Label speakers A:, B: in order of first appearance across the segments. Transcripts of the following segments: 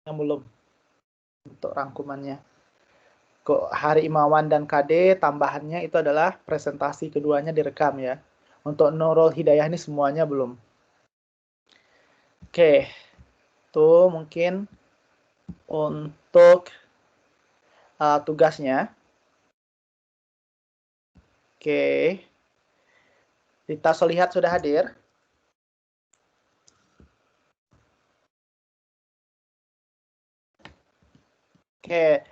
A: yang belum untuk rangkumannya. Kok Hari Imawan dan KD tambahannya itu adalah presentasi keduanya direkam ya. Untuk Nurul Hidayah ini semuanya belum. Oke, itu mungkin untuk tugasnya. Oke, Rita Solihat sudah hadir. Oke,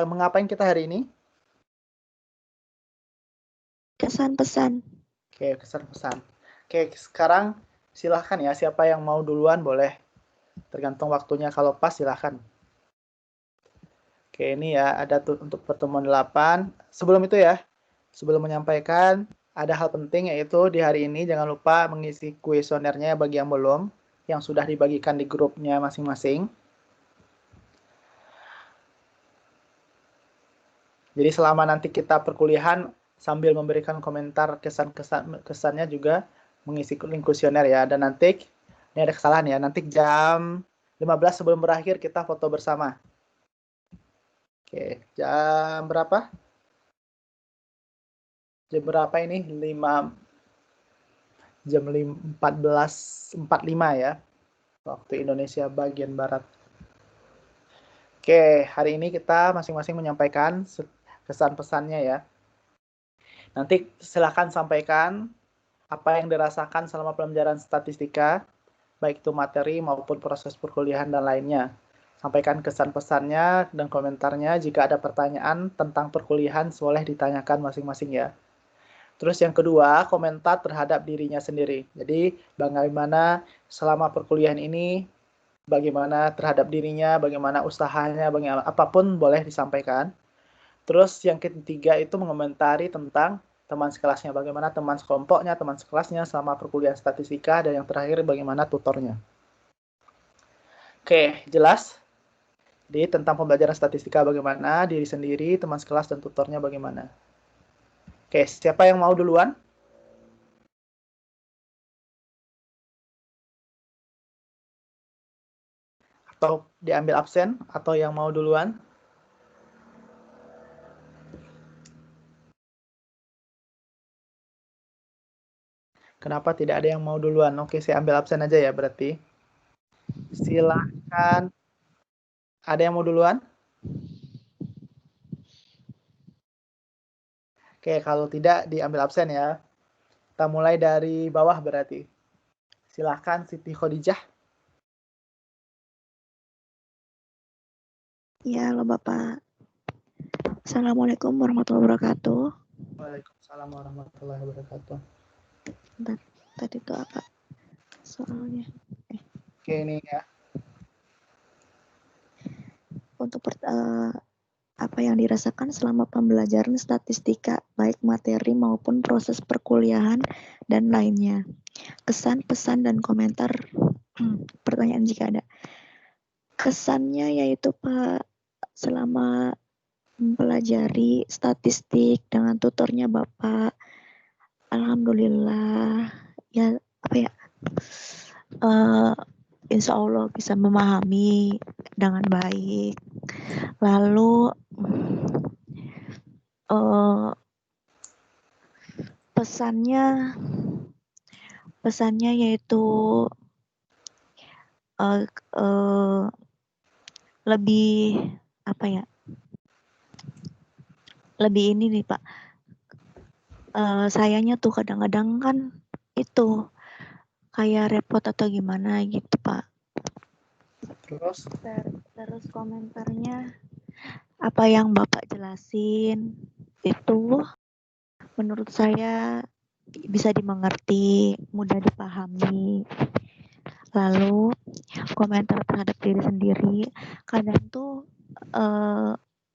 A: mengapa yang kita hari ini?
B: Kesan pesan.
A: Oke, kesan pesan. Oke, sekarang silahkan ya, siapa yang mau duluan boleh. Tergantung waktunya, kalau pas silahkan. Oke, ini ya ada untuk pertemuan 8. Sebelum itu ya, sebelum menyampaikan, ada hal penting yaitu di hari ini jangan lupa mengisi kuesionernya bagi yang belum, yang sudah dibagikan di grupnya masing-masing. Jadi selama nanti kita perkuliahan sambil memberikan komentar kesannya juga mengisi link kuesioner ya. Dan nanti ini ada kesalahan ya, nanti jam 15 sebelum berakhir kita foto bersama. Oke, jam berapa? Jam berapa ini? Jam 14.45 ya. Waktu Indonesia bagian barat. Oke, hari ini kita masing-masing menyampaikan kesan pesannya ya. Nanti silakan sampaikan apa yang dirasakan selama pembelajaran statistika, baik itu materi maupun proses perkuliahan dan lainnya. Sampaikan kesan pesannya dan komentarnya. Jika ada pertanyaan tentang perkuliahan, boleh ditanyakan masing-masing ya. Terus yang kedua, komentar terhadap dirinya sendiri. Jadi, bagaimana selama perkuliahan ini, bagaimana terhadap dirinya, bagaimana usahanya, bagaimana apapun boleh disampaikan. Terus yang ketiga itu mengomentari tentang teman sekelasnya, bagaimana teman sekelompoknya, teman sekelasnya selama perkuliahan statistika, dan yang terakhir bagaimana tutornya. Oke, jelas? Jadi tentang pembelajaran statistika bagaimana, diri sendiri, teman sekelas, dan tutornya bagaimana. Oke, siapa yang mau duluan? Atau diambil absen, atau yang mau duluan? Kenapa tidak ada yang mau duluan? Oke, saya ambil absen aja ya berarti. Silakan. Ada yang mau duluan? Oke, kalau tidak diambil absen ya. Kita mulai dari bawah berarti. Silakan Siti Khadijah.
B: Ya, halo Bapak. Assalamualaikum warahmatullahi wabarakatuh.
A: Waalaikumsalam warahmatullahi wabarakatuh.
B: Bentar, tadi itu apa soalnya?
A: Oke, ini ya.
B: Untuk apa yang dirasakan selama pembelajaran statistika, baik materi maupun proses perkuliahan dan lainnya. Kesan, pesan, dan komentar. Pertanyaan jika ada. Kesannya yaitu Pak, selama mempelajari statistik dengan tutornya Bapak, alhamdulillah ya apa ya, insya Allah bisa memahami dengan baik. Lalu pesannya yaitu lebih apa ya, lebih ini nih Pak, sayanya tuh kadang-kadang kan itu kayak repot atau gimana gitu Pak. Terus komentarnya apa yang Bapak jelasin itu menurut saya bisa dimengerti, mudah dipahami. Lalu komentar terhadap diri sendiri, kadang tuh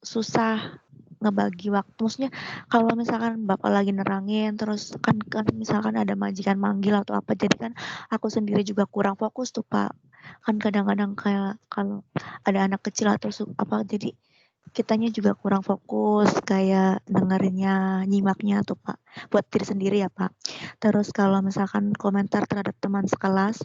B: susah ngebagi waktu. Maksudnya kalau misalkan Bapak lagi nerangin, terus kan misalkan ada majikan manggil atau apa, jadi kan aku sendiri juga kurang fokus tuh Pak. Kan kadang-kadang kayak kalau ada anak kecil atau apa, jadi kitanya juga kurang fokus kayak dengerinnya, nyimaknya tuh Pak, buat diri sendiri ya Pak. Terus kalau misalkan komentar terhadap teman sekelas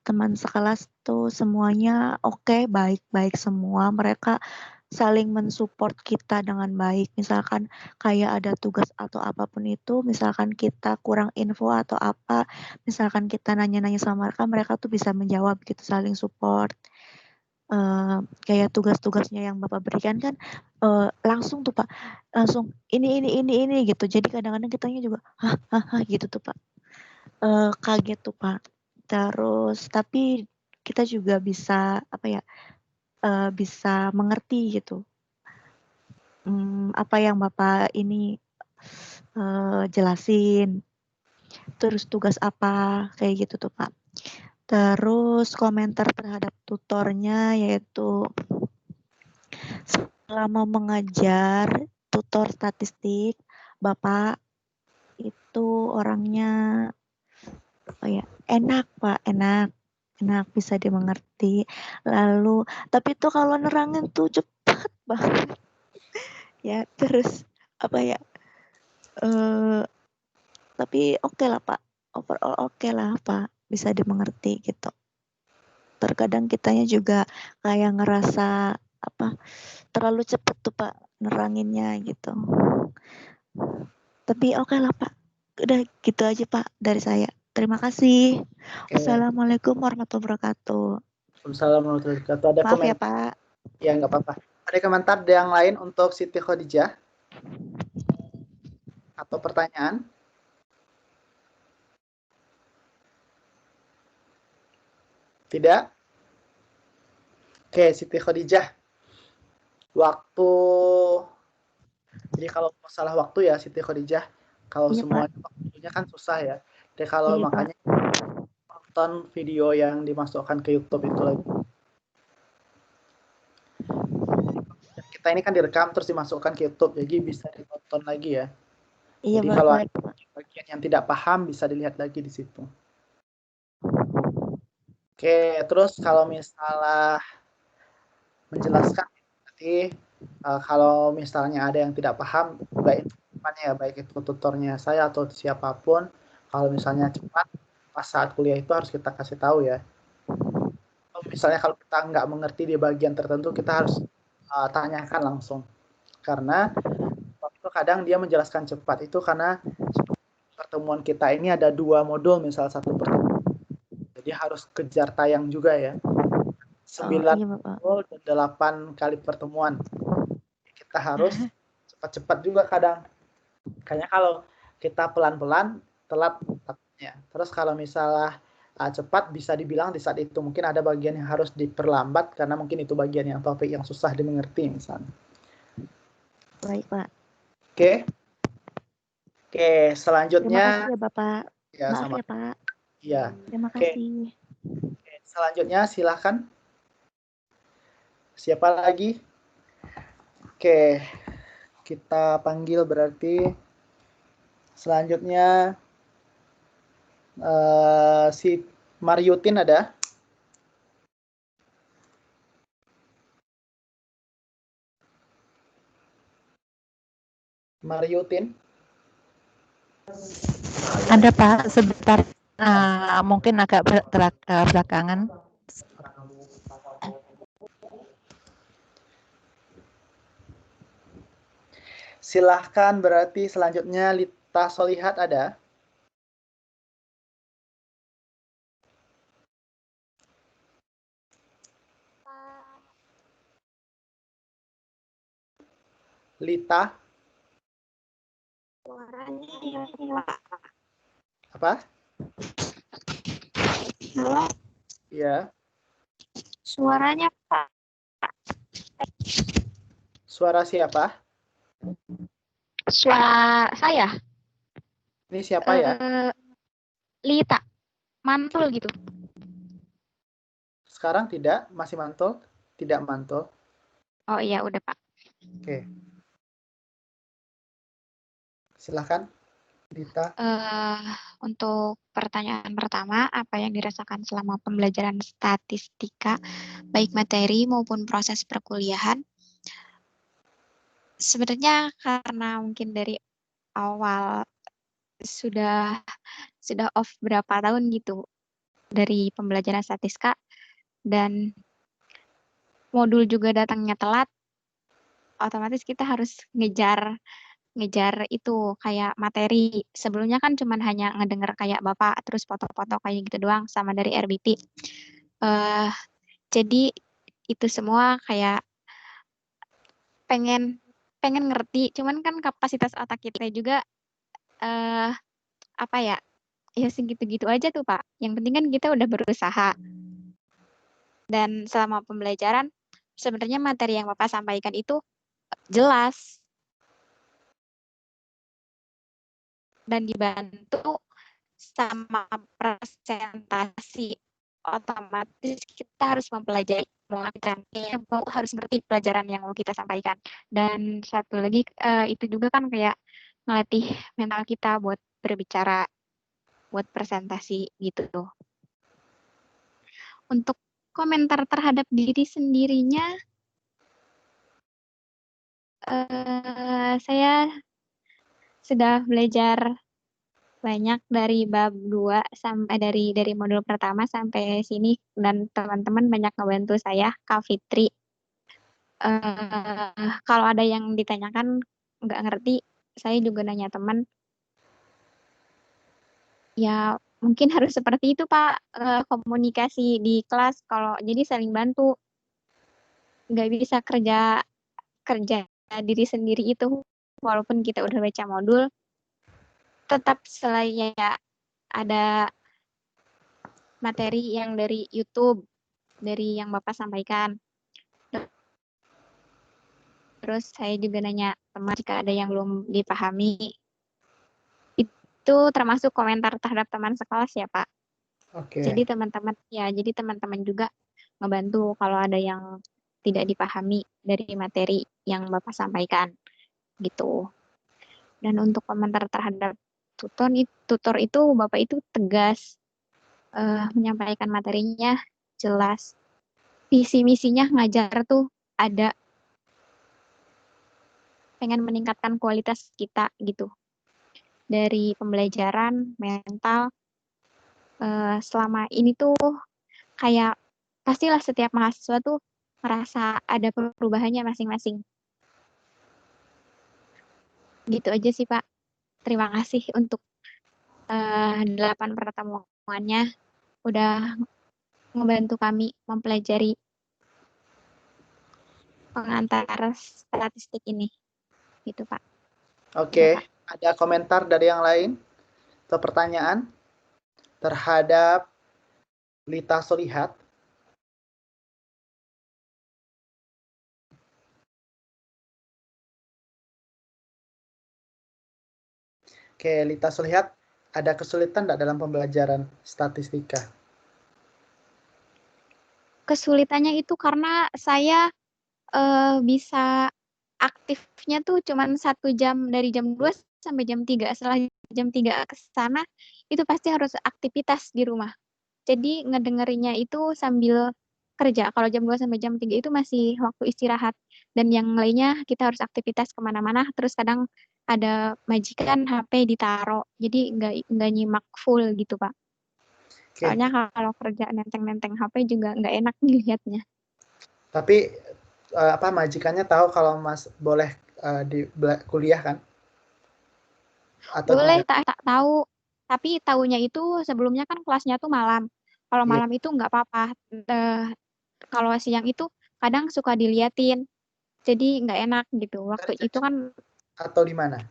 B: teman sekelas tuh semuanya oke, baik-baik semua. Mereka saling mensupport kita dengan baik. Misalkan kayak ada tugas atau apapun itu, misalkan kita kurang info atau apa, misalkan kita nanya-nanya sama mereka, mereka tuh bisa menjawab gitu, saling support. Kayak tugas-tugasnya yang Bapak berikan kan langsung tuh Pak, langsung ini gitu. Jadi kadang-kadang kitanya juga hah gitu tuh Pak. Kaget tuh Pak. Terus tapi kita juga bisa apa ya, bisa mengerti gitu. Apa yang Bapak ini jelasin. Terus tugas apa kayak gitu tuh Pak. Terus komentar terhadap tutornya yaitu selama mengajar tutor statistik, Bapak itu orangnya enak Pak, enak bisa dimengerti. Lalu tapi tuh kalau nerangin tuh cepat banget ya. Terus tapi oke lah Pak, overall oke lah Pak, bisa dimengerti gitu. Terkadang kitanya juga kayak ngerasa terlalu cepet tuh Pak neranginnya gitu. Tapi oke lah Pak, udah gitu aja Pak dari saya. Terima kasih. Wassalamualaikum warahmatullahi wabarakatuh.
A: Waalaikumsalam warahmatullahi wabarakatuh. Ada
B: Maaf
A: komentar?
B: Ya Pak.
A: Ya nggak apa-apa. Ada komentar yang lain untuk Siti Khadijah? Atau pertanyaan? Tidak? Oke, Siti Khadijah. Waktu, jadi kalau masalah waktu ya Siti Khadijah, kalau
B: Iya Pak.
A: semuanya waktunya kan susah ya. Jadi kalau
B: Iya
A: makanya
B: Pak.
A: nonton video yang dimasukkan ke YouTube itu lagi. Kita ini kan direkam terus dimasukkan ke YouTube, jadi bisa ditonton lagi ya.
B: Iya
A: Jadi
B: Pak.
A: kalau ada bagian yang tidak paham bisa dilihat lagi di situ. Oke, terus kalau misalnya menjelaskan nanti kalau misalnya ada yang tidak paham, baik itu tutornya saya atau siapapun, kalau misalnya cepat pas saat kuliah itu harus kita kasih tahu ya. Misalnya kalau kita nggak mengerti di bagian tertentu, kita harus tanyakan langsung. Karena waktu kadang dia menjelaskan cepat itu karena pertemuan kita ini ada 2 modul, misal 1 pertemuan. Jadi harus kejar tayang juga ya. 9
B: iya,
A: modul dan 8 kali pertemuan. Kita harus cepat-cepat juga kadang. Kayaknya kalau kita pelan-pelan, telat takutnya. Terus kalau misalnya cepat, bisa dibilang di saat itu mungkin ada bagian yang harus diperlambat karena mungkin itu bagian yang topik yang susah dimengerti misalnya.
B: Baik Pak.
A: Oke, selanjutnya.
B: Terima kasih ya Bapak.
A: Ya,
B: Maaf
A: sama.
B: ya Pak.
A: Iya.
B: Terima kasih.
A: Oke, selanjutnya silakan. Siapa lagi? Oke, kita panggil berarti selanjutnya si Maryutin ada? Maryutin?
C: Ada Pak, sebentar. Mungkin agak belakangan.
A: Silahkan, berarti selanjutnya Lita Solihat ada? Lita?
D: Suaranya hilang.
A: Apa?
D: Halo?
A: Iya.
D: Suaranya Pak.
A: Suara siapa?
D: Suara saya.
A: Ini siapa ya?
D: Lita. Mantul gitu.
A: Sekarang tidak? Masih mantul? Tidak mantul.
D: Oh iya, udah Pak.
A: Oke. Silahkan, Lita.
D: Untuk pertanyaan pertama, apa yang dirasakan selama pembelajaran statistika, baik materi maupun proses perkuliahan? Sebenarnya karena mungkin dari awal sudah off berapa tahun gitu. dari pembelajaran statistika, dan modul juga datangnya telat, otomatis kita harus ngejar itu kayak materi. Sebelumnya kan cuman hanya ngedenger kayak Bapak terus foto-foto kayak gitu doang sama dari RBT. Jadi itu semua kayak pengen ngerti, cuman kan kapasitas otak kita juga apa ya segitu-gitu aja tuh Pak. Yang penting kan kita udah berusaha. Dan selama pembelajaran sebenarnya materi yang Bapak sampaikan itu jelas dan dibantu sama presentasi. Otomatis kita harus mempelajari, harus ngerti pelajaran yang mau kita sampaikan. Dan satu lagi itu juga kan kayak ngelatih mental kita buat berbicara, buat presentasi gitu tuh. Untuk komentar terhadap diri sendirinya, saya sudah belajar banyak dari bab 2 sampai dari modul pertama sampai sini, dan teman-teman banyak ngebantu saya, Kak Fitri. Kalau ada yang ditanyakan nggak ngerti, saya juga nanya teman. Ya mungkin harus seperti itu Pak, komunikasi di kelas, kalau jadi saling bantu. Nggak bisa kerja diri sendiri itu, walaupun kita udah baca modul, tetap selain ya ada materi yang dari YouTube, dari yang Bapak sampaikan. Terus saya juga nanya teman jika ada yang belum dipahami. Itu termasuk komentar terhadap teman sekelas ya Pak.
A: Oke.
D: Jadi teman-teman juga ngebantu kalau ada yang tidak dipahami dari materi yang Bapak sampaikan gitu. Dan untuk komentar terhadap tutor itu Bapak itu tegas, menyampaikan materinya jelas, visi misinya ngajar tuh ada, pengen meningkatkan kualitas kita gitu dari pembelajaran mental. Selama ini tuh kayak pastilah setiap mahasiswa tuh merasa ada perubahannya masing-masing. Gitu aja sih Pak. Terima kasih untuk 8 pertemuannya, udah ngebantu kami mempelajari pengantar statistik ini. Gitu Pak.
A: Oke,
D: Ya, Pak.
A: ada komentar dari yang lain atau pertanyaan terhadap Lita Solihat? Oke, Lita Solihat, ada kesulitan tidak dalam pembelajaran statistika?
D: Kesulitannya itu karena saya bisa aktifnya tuh cuman 1 jam, dari jam 2 sampai jam 3. Setelah jam 3 ke sana, itu pasti harus aktivitas di rumah. Jadi ngedengerinnya itu sambil kerja. Kalau jam 2 sampai jam 3 itu masih waktu istirahat. Dan yang lainnya kita harus aktivitas kemana-mana. Terus kadang ada majikan HP ditaruh. Jadi nggak nyimak full gitu Pak.
A: Oke.
D: Soalnya kalau kerja nenteng-nenteng HP juga nggak enak dilihatnya.
A: Tapi majikannya tahu kalau Mas boleh kuliah kan? Atau
D: Boleh,
A: tidak?
D: tak tahu. Tapi tahunya itu sebelumnya kan kelasnya tuh malam. Kalau
A: Iya.
D: malam itu nggak apa-apa. Kalau siang itu kadang suka diliatin. Jadi nggak enak gitu. Waktu itu kan
A: Atau di mana?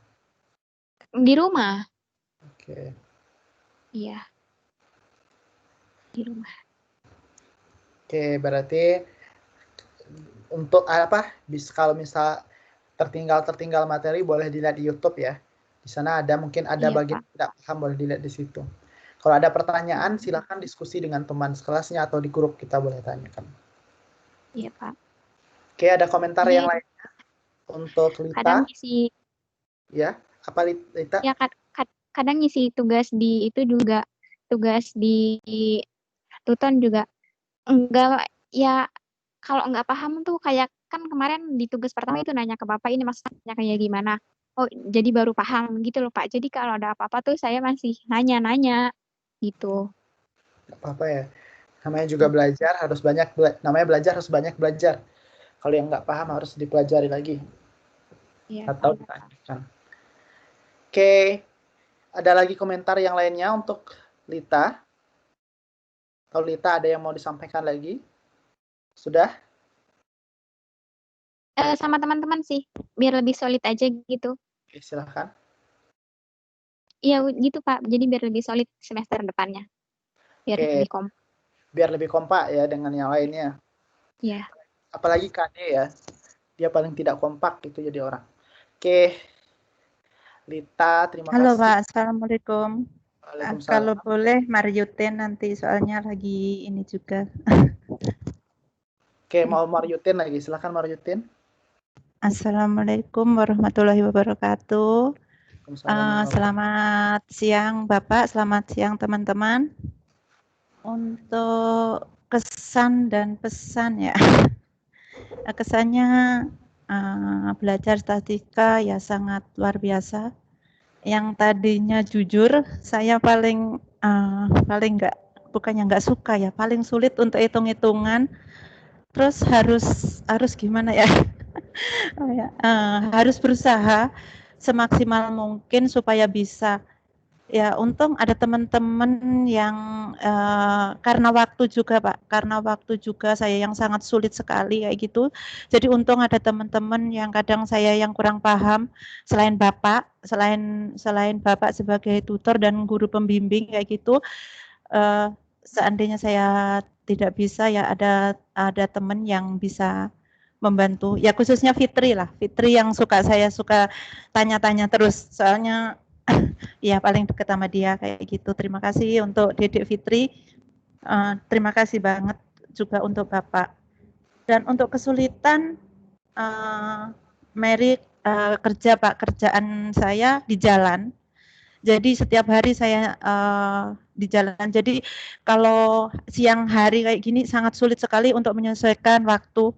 D: di rumah.
A: Oke.
D: Iya, di rumah.
A: Oke, berarti untuk kalau misal tertinggal materi boleh dilihat di YouTube ya. Di sana mungkin ada
D: Iya,
A: bagian
D: Pak.
A: tidak paham, boleh dilihat di situ. Kalau ada pertanyaan silakan diskusi dengan teman sekelasnya atau di grup kita boleh tanyakan.
D: Iya, Pak.
A: Oke, ada komentar
D: Ini
A: yang lainnya untuk Lita?
D: kadang ngisi
A: Ya, apa Lita?
D: ya kadang ngisi tugas di itu juga, tugas di Tuton juga enggak ya, kalau nggak paham tuh kayak kan kemarin di tugas pertama itu nanya ke Bapak ini maksudnya kayak gimana. Oh, jadi baru paham gitu loh Pak. Jadi kalau ada apa-apa tuh saya masih nanya-nanya gitu.
A: Nggak apa-apa ya. Namanya juga belajar harus banyak namanya belajar harus banyak belajar. Kalau yang nggak paham harus dipelajari lagi
D: Iya.
A: atau ditanyakan. Oke, ada lagi komentar yang lainnya untuk Lita? Kalau Lita ada yang mau disampaikan lagi? Sudah?
D: Sama teman-teman sih, biar lebih solid aja gitu.
A: Oke, silahkan.
D: Iya gitu Pak, jadi biar lebih solid semester depannya. Biar
A: Oke,
D: lebih kompak.
A: biar lebih kompak ya dengan yang lainnya.
D: Iya.
A: Apalagi KD ya, dia paling tidak kompak gitu jadi orang. Oke, Lita, terima
C: Halo
A: kasih.
C: Pak, Assalamualaikum.
A: Waalaikumsalam.
C: Kalau boleh Maryutin nanti soalnya lagi ini juga.
A: Oke, mau Maryutin lagi. Silahkan Maryutin.
C: Assalamualaikum warahmatullahi wabarakatuh. Selamat siang Bapak, selamat siang teman-teman. Untuk kesan dan pesan ya, kesannya belajar statistika ya sangat luar biasa. Yang tadinya jujur, saya paling bukannya nggak suka ya, paling sulit untuk hitung-hitungan. Terus harus gimana ya? Harus berusaha semaksimal mungkin supaya bisa. Ya, untung ada teman-teman yang karena waktu juga Pak, karena waktu juga saya yang sangat sulit sekali kayak gitu. Jadi untung ada teman-teman yang kadang saya yang kurang paham, selain Bapak sebagai tutor dan guru pembimbing kayak gitu. Seandainya saya tidak bisa ya ada teman yang bisa membantu. Ya khususnya Fitri yang saya suka tanya-tanya terus. Soalnya ya paling dekat sama dia kayak gitu. Terima kasih untuk Dedek Fitri. Terima kasih banget juga untuk Bapak. Dan untuk kesulitan Mary kerja Pak, kerjaan saya di jalan. Jadi setiap hari saya di jalan. Jadi kalau siang hari kayak gini sangat sulit sekali untuk menyesuaikan waktu.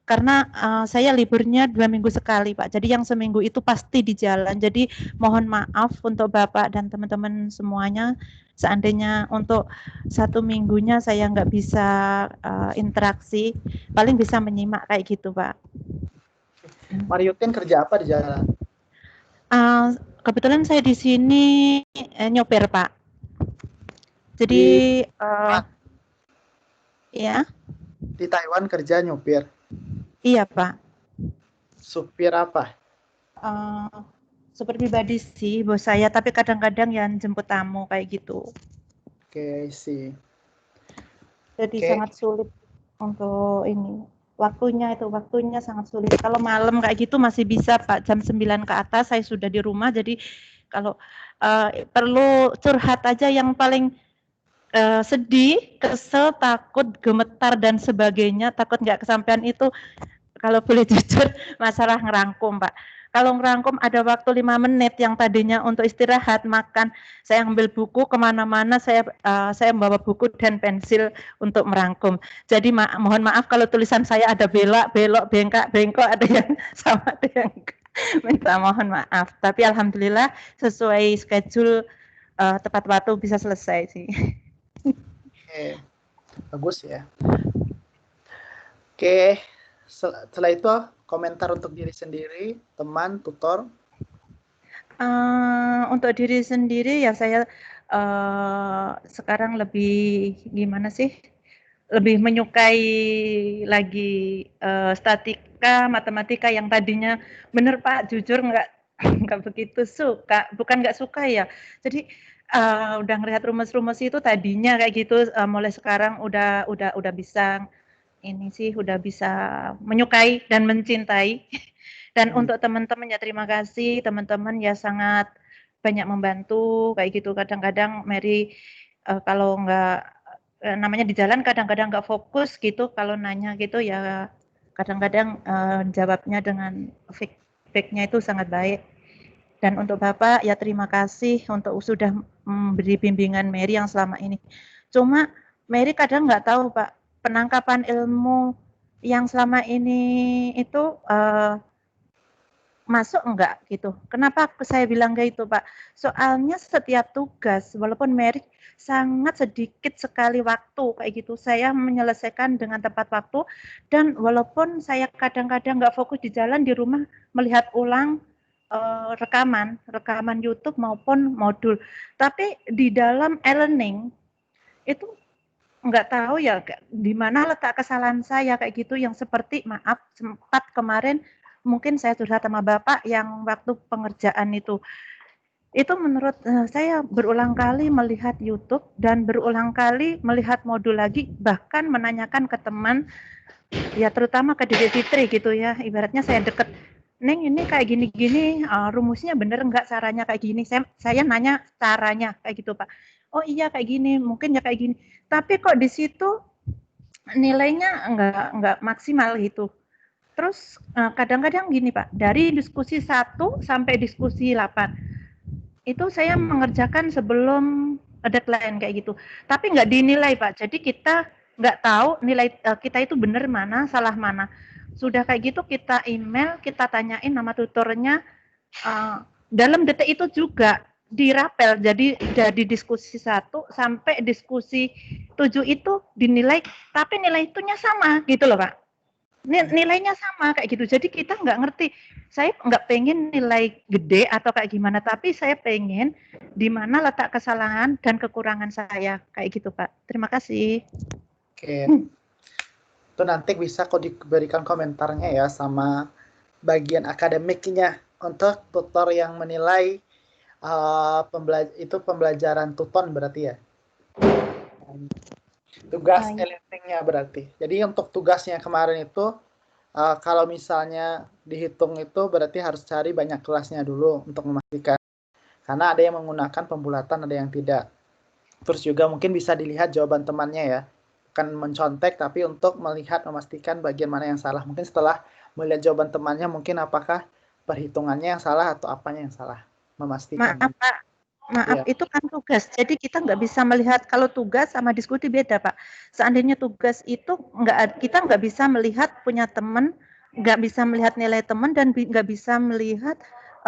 C: Karena saya liburnya 2 minggu sekali Pak. Jadi yang seminggu itu pasti di jalan. Jadi mohon maaf untuk Bapak dan teman-teman semuanya. Seandainya untuk 1 minggunya saya nggak bisa interaksi, paling bisa menyimak kayak gitu Pak.
A: Maryutin kerja apa di jalan?
C: Kebetulan saya di sini nyopir Pak. Jadi ya.
A: Di Taiwan kerja nyopir.
C: Iya Pak.
A: Supir apa?
C: Supir pribadi sih bos saya, tapi kadang-kadang yang jemput tamu kayak gitu.
A: Oke, sih.
C: Jadi sangat sulit untuk ini. Waktunya sangat sulit. Kalau malam kayak gitu masih bisa Pak, jam 9 ke atas saya sudah di rumah. Jadi kalau perlu curhat aja yang paling sedih, kesel, takut, gemetar dan sebagainya, takut nggak kesampaian itu kalau boleh jujur masalah ngerangkum Pak. Kalau ngerangkum ada waktu 5 menit yang tadinya untuk istirahat, makan, saya ambil buku kemana-mana, saya membawa buku dan pensil untuk merangkum. Jadi mohon maaf kalau tulisan saya ada belok, bengkok, ada yang sama, ada yang minta mohon maaf. Tapi alhamdulillah sesuai schedule tepat waktu bisa selesai sih.
A: Oke, bagus ya. Oke, setelah itu komentar untuk diri sendiri, teman, tutor.
C: Untuk diri sendiri ya saya sekarang lebih gimana sih? Lebih menyukai lagi statika, matematika yang tadinya bener Pak, jujur nggak begitu suka, bukan nggak suka ya. Jadi udah ngelihat rumus-rumus itu tadinya kayak gitu, mulai sekarang udah bisa ini sih, udah bisa menyukai dan mencintai. Dan untuk teman-teman ya terima kasih, teman-teman ya sangat banyak membantu kayak gitu. Kadang-kadang Mary kalau nggak namanya di jalan kadang-kadang nggak fokus gitu, kalau nanya gitu ya kadang-kadang jawabnya dengan feedback-nya itu sangat baik. Dan untuk Bapak ya terima kasih untuk sudah memberi bimbingan Mary yang selama ini. Cuma Mary kadang nggak tahu Pak, penangkapan ilmu yang selama ini itu masuk enggak gitu. Kenapa saya bilang kayak itu, Pak? Soalnya setiap tugas, walaupun merit sangat sedikit sekali waktu kayak gitu, saya menyelesaikan dengan tepat waktu, dan walaupun saya kadang-kadang nggak fokus di jalan, di rumah melihat ulang rekaman YouTube maupun modul. Tapi di dalam e-learning itu nggak tahu ya di mana letak kesalahan saya kayak gitu, yang seperti maaf sempat kemarin mungkin saya curhat sama Bapak yang waktu pengerjaan itu menurut saya berulang kali melihat YouTube dan berulang kali melihat modul lagi, bahkan menanyakan ke teman, ya terutama ke Dede Fitri gitu ya, ibaratnya saya deket, Neng ini kayak gini-gini, rumusnya bener nggak caranya kayak gini, saya nanya caranya kayak gitu Pak. Oh iya kayak gini, mungkin ya kayak gini, tapi kok di situ nilainya nggak maksimal gitu. Terus kadang-kadang gini Pak, dari diskusi 1 sampai diskusi 8, itu saya mengerjakan sebelum deadline kayak gitu. Tapi nggak dinilai Pak, jadi kita nggak tahu nilai kita itu benar mana, salah mana. Sudah kayak gitu kita email, kita tanyain nama tutornya, dalam detik itu juga dirapel, jadi diskusi 1 sampai diskusi 7 itu dinilai, tapi nilai itunya sama gitu loh Pak. Nilainya sama kayak gitu, jadi kita nggak ngerti, saya nggak pengen nilai gede atau kayak gimana, tapi saya pengen di mana letak kesalahan dan kekurangan saya kayak gitu Pak. Terima kasih.
A: Oke, itu nanti bisa kok diberikan komentarnya ya sama bagian akademiknya untuk tutor yang menilai pembelajaran tuton berarti ya. Tugas e-learningnya berarti. Jadi untuk tugasnya kemarin itu kalau misalnya dihitung itu berarti harus cari banyak kelasnya dulu untuk memastikan. Karena ada yang menggunakan pembulatan, ada yang tidak. Terus juga mungkin bisa dilihat jawaban temannya ya. Bukan mencontek, tapi untuk melihat, memastikan bagian mana yang salah. Mungkin setelah melihat jawaban temannya, mungkin apakah perhitungannya yang salah atau apanya yang salah. Memastikan.
C: Maaf Pak, maaf,
A: Ya.
C: itu kan tugas. Jadi kita nggak bisa melihat, kalau tugas sama diskusi beda Pak. Seandainya tugas itu kita nggak bisa melihat punya teman, nggak bisa melihat nilai teman, dan nggak bisa melihat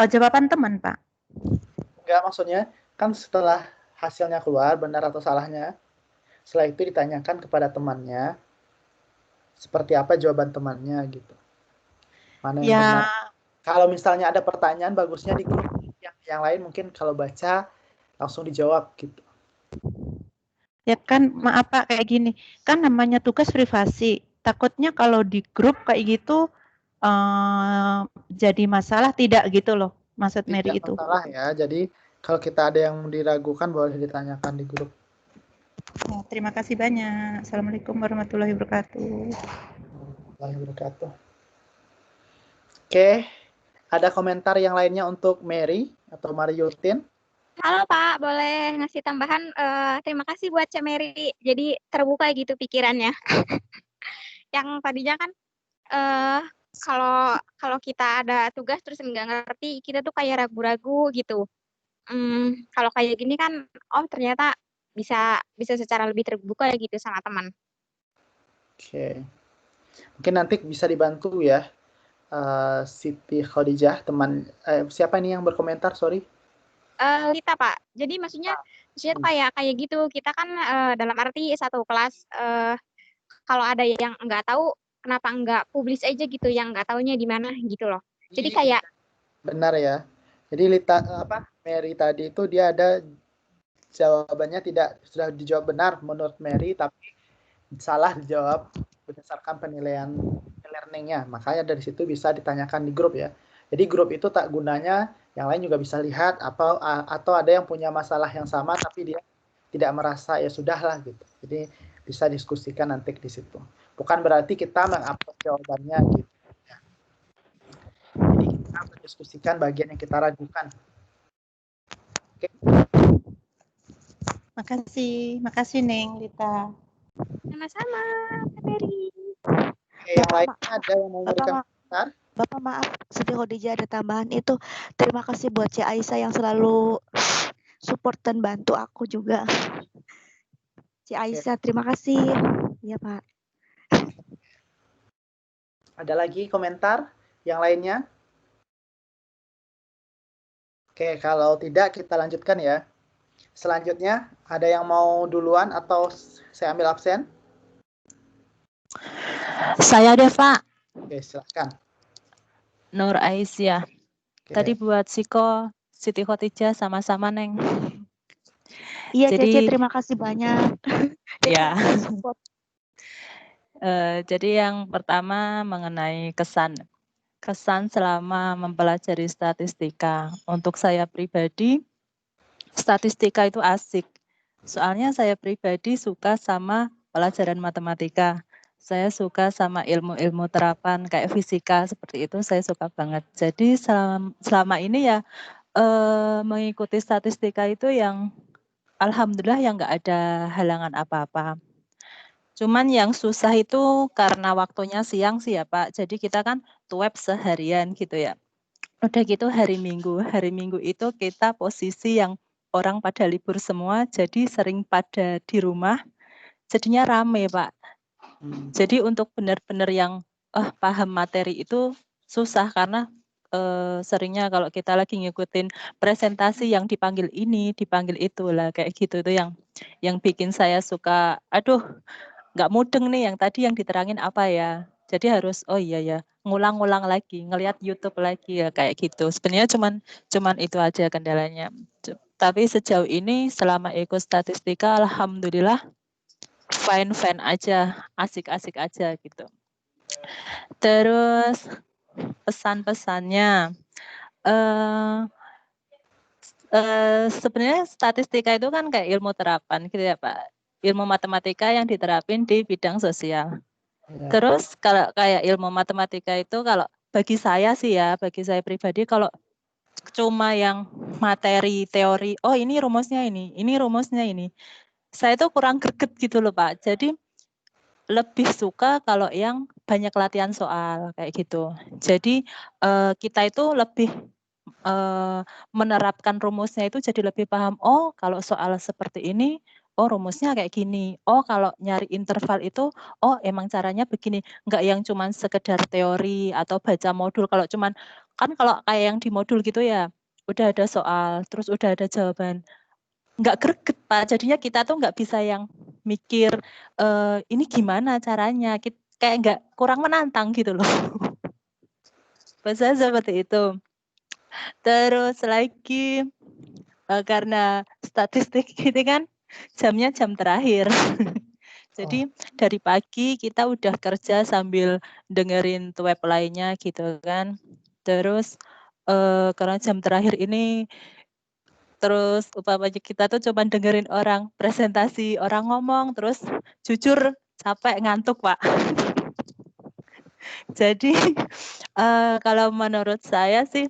C: jawaban teman Pak.
A: Enggak, maksudnya kan setelah hasilnya keluar, benar atau salahnya, setelah itu ditanyakan kepada temannya, seperti apa jawaban temannya gitu. Mana yang benar. Kalau misalnya ada pertanyaan, bagusnya di grup. Yang lain mungkin kalau baca, langsung dijawab gitu.
C: Ya kan, maaf Pak, kayak gini. Kan namanya tugas privasi. Takutnya kalau di grup kayak gitu, jadi masalah tidak gitu loh, maksud Mary itu.
A: Tidak masalah ya, jadi kalau kita ada yang diragukan boleh ditanyakan di grup.
C: Ya, terima kasih banyak. Assalamualaikum warahmatullahi wabarakatuh.
A: Oke, ada komentar yang lainnya untuk Mary atau Mariotin?
D: Halo Pak, boleh ngasih tambahan? Terima kasih buat Cak Mary. Jadi terbuka gitu pikirannya. Yang tadinya kan kalau kita ada tugas terus nggak ngerti, kita tuh kayak ragu-ragu gitu. Kalau kayak gini kan, oh ternyata bisa secara lebih terbuka ya gitu sama teman.
A: Oke, mungkin nanti bisa dibantu ya, Siti Khadijah, teman siapa ini yang berkomentar? Sorry.
D: Lita Pak. Jadi maksudnya kayak gitu. Kita kan dalam arti satu kelas, kalau ada yang nggak tahu, kenapa nggak publis aja gitu, yang nggak taunya di mana gitu loh. Jadi kayak
A: benar ya. Jadi Mary tadi itu dia ada jawabannya sudah dijawab benar menurut Mary, tapi salah dijawab berdasarkan penilaian e-learningnya. Makanya dari situ bisa ditanyakan di grup ya. Jadi grup itu tak gunanya yang lain juga bisa lihat atau ada yang punya masalah yang sama tapi dia tidak merasa ya sudahlah gitu. Jadi bisa diskusikan nanti di situ. Bukan berarti kita mengupload jawabannya gitu. Jadi kita mendiskusikan bagian yang kita ragukan. Oke.
C: Makasih Neng, Lita.
D: Sama-sama, Mary.
A: Oke, yang lainnya ada yang mau memberikan komentar?
B: Bapak maaf, Siti Khadijah ada tambahan itu. Terima kasih buat Cik Aisyah yang selalu support dan bantu aku juga. Cik Aisyah, terima kasih. Iya Pak.
A: Ada lagi komentar yang lainnya? Oke, kalau tidak kita lanjutkan ya. Selanjutnya, ada yang mau duluan atau saya ambil absen?
E: Saya deh, Pak.
A: Oke, silakan.
E: Nur Aisyah.
A: Oke.
E: Tadi buat Siko, Siti Khotijah sama-sama, Neng.
B: Iya,
E: Jadi-
B: Cece, terima kasih banyak.
E: Ya.
B: Support.
E: Jadi yang pertama mengenai kesan selama mempelajari statistika. Untuk saya pribadi, statistika itu asik. Soalnya saya pribadi suka sama pelajaran matematika. Saya suka sama ilmu-ilmu terapan kayak fisika seperti itu, saya suka banget. Jadi selama ini ya mengikuti statistika itu yang alhamdulillah yang nggak ada halangan apa-apa. Cuman yang susah itu karena waktunya siang sih ya Pak. Jadi kita kan web seharian gitu ya. Udah gitu hari Minggu itu kita posisi yang orang pada libur semua, jadi sering pada di rumah. Jadinya rame Pak. Jadi untuk benar-benar yang paham materi itu susah karena seringnya kalau kita lagi ngikutin presentasi yang dipanggil ini, dipanggil itu lah kayak gitu itu yang bikin saya suka, aduh nggak mudeng nih yang tadi yang diterangin apa ya. Jadi harus oh iya ya ngulang-ngulang lagi, ngelihat YouTube lagi ya kayak gitu. Sebenarnya cuman itu aja kendalanya. Tapi sejauh ini selama ikut statistika alhamdulillah fine aja, asik-asik aja gitu. Terus pesan-pesannya sebenarnya statistika itu kan kayak ilmu terapan gitu ya Pak. Ilmu matematika yang diterapin di bidang sosial.
A: Ya.
E: Terus kalau kayak ilmu matematika itu kalau bagi saya sih ya, bagi saya pribadi kalau cuma yang materi teori, oh ini rumusnya ini rumusnya ini. Saya tuh kurang greget gitu loh Pak. Jadi lebih suka kalau yang banyak latihan soal kayak gitu. Jadi kita itu lebih menerapkan rumusnya itu jadi lebih paham, oh kalau soal seperti ini, oh rumusnya kayak gini. Oh kalau nyari interval itu, oh emang caranya begini. Enggak yang cuman sekedar teori atau baca modul. Kalau cuman, kan kalau kayak yang di modul gitu ya, udah ada soal, terus udah ada jawaban. Enggak greget Pak, jadinya kita tuh enggak bisa yang mikir, ini gimana caranya, kayak enggak kurang menantang gitu loh. Bahasa seperti itu. Terus lagi karena statistik gitu kan jamnya jam terakhir. Jadi dari pagi kita udah kerja sambil dengerin web lainnya gitu kan. Terus karena jam terakhir ini terus upamanya kita tuh cuma dengerin orang presentasi, orang ngomong, terus jujur capek ngantuk Pak. Jadi kalau menurut saya sih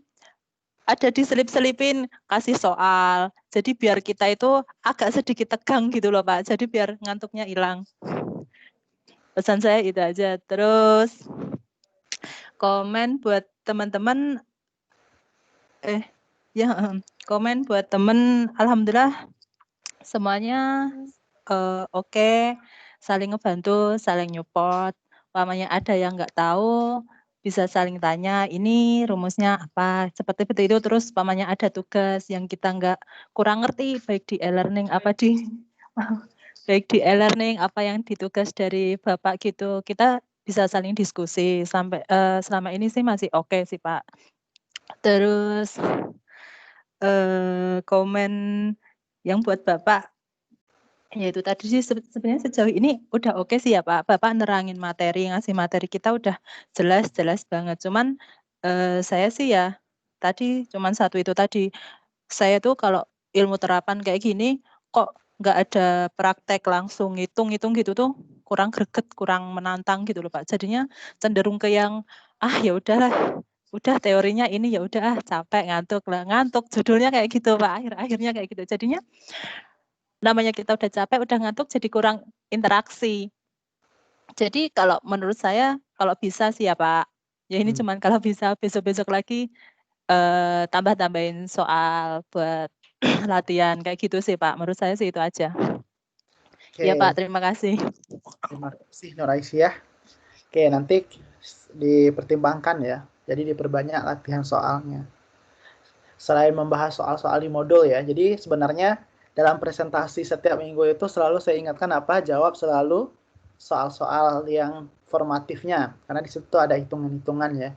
E: ada diselip-selipin kasih soal. Jadi biar kita itu agak sedikit tegang gitu loh Pak. Jadi biar ngantuknya hilang. Pesan saya itu aja. Terus komen buat teman-teman komen buat teman alhamdulillah semuanya oke, saling ngebantu, saling nyupport. Umpamanya ada yang nggak tahu bisa saling tanya, ini rumusnya apa, seperti itu. Terus umpamanya ada tugas yang kita nggak kurang ngerti, baik di e-learning apa yang ditugas dari Bapak gitu, kita bisa saling diskusi. Sampai selama ini sih masih oke sih Pak. Terus komen yang buat Bapak, ya itu tadi sih sebenarnya sejauh ini udah oke sih ya Pak. Bapak nerangin materi, ngasih materi kita udah jelas banget. Cuman saya sih ya tadi cuman satu itu tadi. Saya tuh kalau ilmu terapan kayak gini kok nggak ada praktek langsung ngitung gitu tuh kurang greget, kurang menantang gitu loh Pak. Jadinya cenderung ke yang ya udahlah. Udah teorinya ini ya udah capek ngantuk judulnya kayak gitu Pak. Akhirnya kayak gitu. Jadinya namanya kita udah capek, udah ngantuk jadi kurang interaksi. Jadi kalau menurut saya kalau bisa sih ya Pak, ya ini cuman kalau bisa besok-besok lagi tambah-tambahin soal buat latihan kayak gitu sih Pak. Menurut saya sih itu aja.
A: Oke.
E: Ya Pak, terima kasih.
A: Terima kasih Nur Aisyah. Oke, nanti dipertimbangkan ya. Jadi diperbanyak latihan soalnya. selain membahas soal-soal di modul ya. Jadi sebenarnya dalam presentasi setiap minggu itu selalu saya ingatkan jawab selalu soal-soal yang formatifnya, karena di situ ada hitungan-hitungan ya.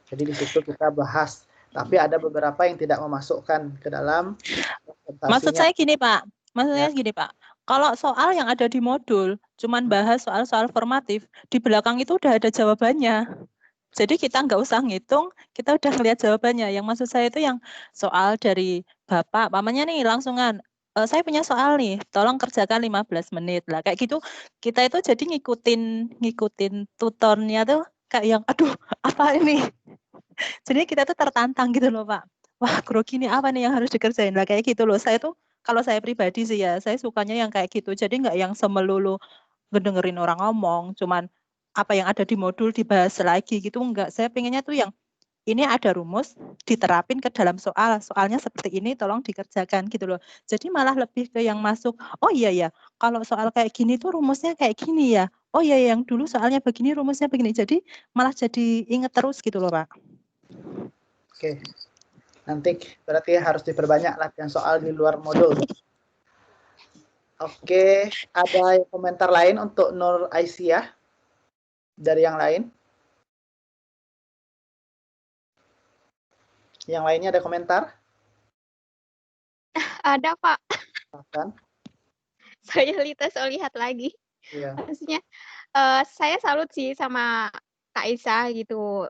A: Jadi di situ kita bahas, tapi ada beberapa yang tidak memasukkan ke dalam presentasinya.
E: Maksud saya gini Pak,
A: Ya.
E: kalau soal yang ada di modul cuman bahas soal-soal formatif, di belakang itu udah ada jawabannya. Jadi kita nggak usah ngitung, kita udah ngeliat jawabannya. Yang maksud saya itu yang soal dari Bapak, pamannya nih langsungan, saya punya soal nih, tolong kerjakan 15 menit. Lah kayak gitu, kita itu jadi ngikutin tutornya tuh kayak yang, aduh apa ini? Jadi kita tuh tertantang gitu loh Pak. Wah grogi nih apa nih yang harus dikerjain lah kayak gitu loh. Saya tuh kalau saya pribadi sih ya, saya sukanya yang kayak gitu. Jadi nggak yang semelulu ngedengerin orang ngomong, cuman apa yang ada di modul dibahas lagi gitu enggak. Saya pengennya tuh yang ini ada rumus diterapin ke dalam soal. Soalnya seperti ini tolong dikerjakan gitu loh. Jadi malah lebih ke yang masuk, oh iya ya, kalau soal kayak gini tuh rumusnya kayak gini ya. Oh iya yang dulu soalnya begini rumusnya begini. Jadi malah jadi inget terus gitu loh, Pak.
A: Oke. Nanti berarti harus diperbanyak latihan soal di luar modul. Oke, ada komentar lain untuk Nur Aisyah dari yang lain? Yang lainnya ada komentar?
D: Ada Pak.
A: Silahkan.
D: Saya lihat lagi.
A: Iya.
D: Maksudnya saya salut sih sama Kak Isa gitu.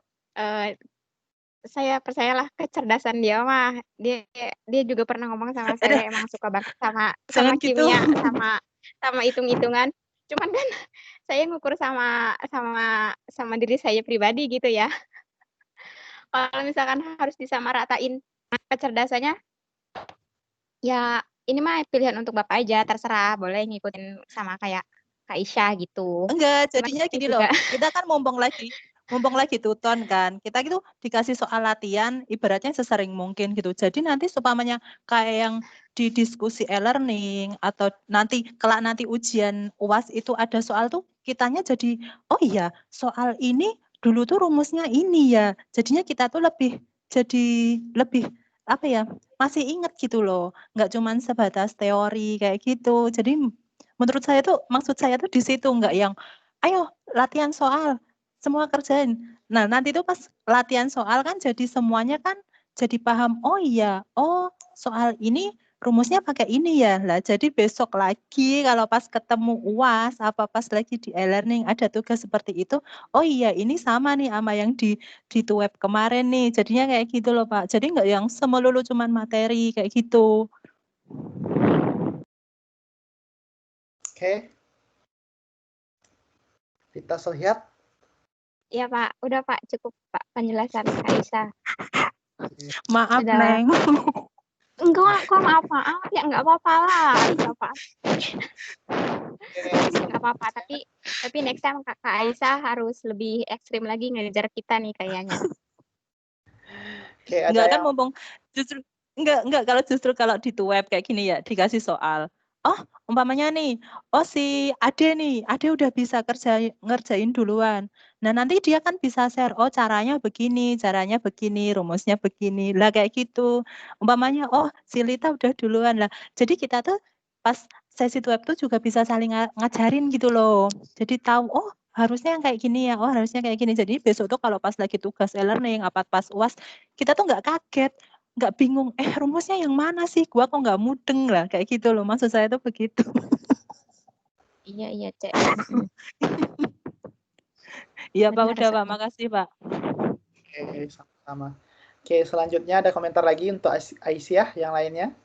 D: Saya percayalah kecerdasan dia mah. Dia juga pernah ngomong sama saya emang suka banget sama
E: Jangan gitu.
D: kimia, sama hitung-hitungan. Cuman kan saya ngukur sama diri saya pribadi gitu ya. Kalau misalkan harus disamaratain kecerdasannya, ya ini mah pilihan untuk Bapak aja, terserah. Boleh ngikutin sama kayak Kak Isya gitu.
E: Enggak,
D: Cuman
E: jadinya
D: saya
E: gini
D: juga
E: loh, kita kan mumpung lagi tuton kan, kita gitu dikasih soal latihan, ibaratnya sesering mungkin gitu. Jadi nanti supamanya kayak yang di diskusi e-learning atau nanti kelak nanti ujian UAS itu ada soal tuh, kitanya jadi, oh iya soal ini dulu tuh rumusnya ini ya. Jadinya kita tuh jadi lebih apa ya, masih inget gitu loh. Nggak cuman sebatas teori kayak gitu. Jadi menurut saya tuh, maksud saya tuh di situ nggak yang, ayo latihan soal, semua kerjain. Nah nanti tuh pas latihan soal kan jadi semuanya kan jadi paham, oh iya, oh soal ini rumusnya pakai ini ya. Lah jadi besok lagi kalau pas ketemu UAS, apa pas lagi di e-learning ada tugas seperti itu, oh iya ini sama nih sama yang di web kemarin nih. Jadinya kayak gitu loh Pak. Jadi nggak yang semelulu cuman materi kayak gitu.
A: Oke. Kita lihat.
D: ya Pak, udah Pak, cukup Pak penjelasan Kak Isa.
E: Maaf
D: Udah.
E: Neng.
D: Enggak, kok maaf ya enggak apa-apa lah, Bapak. Enggak apa-apa, tapi next time Kak Aisyah harus lebih ekstrim lagi ngejar kita nih kayaknya.
A: Oke, ada
E: Enggak kan
A: yang
E: mumpung justru enggak kalau di web kayak gini ya dikasih soal. Oh, umpamanya nih, oh si Ade nih, Ade udah bisa ngerjain duluan. Nah, nanti dia kan bisa share, oh caranya begini, rumusnya begini. Lah kayak gitu. Umpamanya, oh si Lita udah duluan lah. Jadi kita tuh pas sesi web tuh juga bisa saling ngajarin gitu loh. Jadi tahu, oh harusnya yang kayak gini ya, oh harusnya kayak gini. Jadi besok tuh kalau pas lagi tugas e-learning, apa pas UAS, kita tuh nggak kaget, nggak bingung, rumusnya yang mana sih? Gua kok nggak mudeng lah, kayak gitu loh. Maksud saya tuh begitu.
D: Iya, Cek.
E: Iya Pak,
D: Benar
E: udah Pak,
D: sekali.
E: makasih Pak.
A: Oke, sama-sama. Oke, selanjutnya ada komentar lagi untuk Aisyah yang lainnya.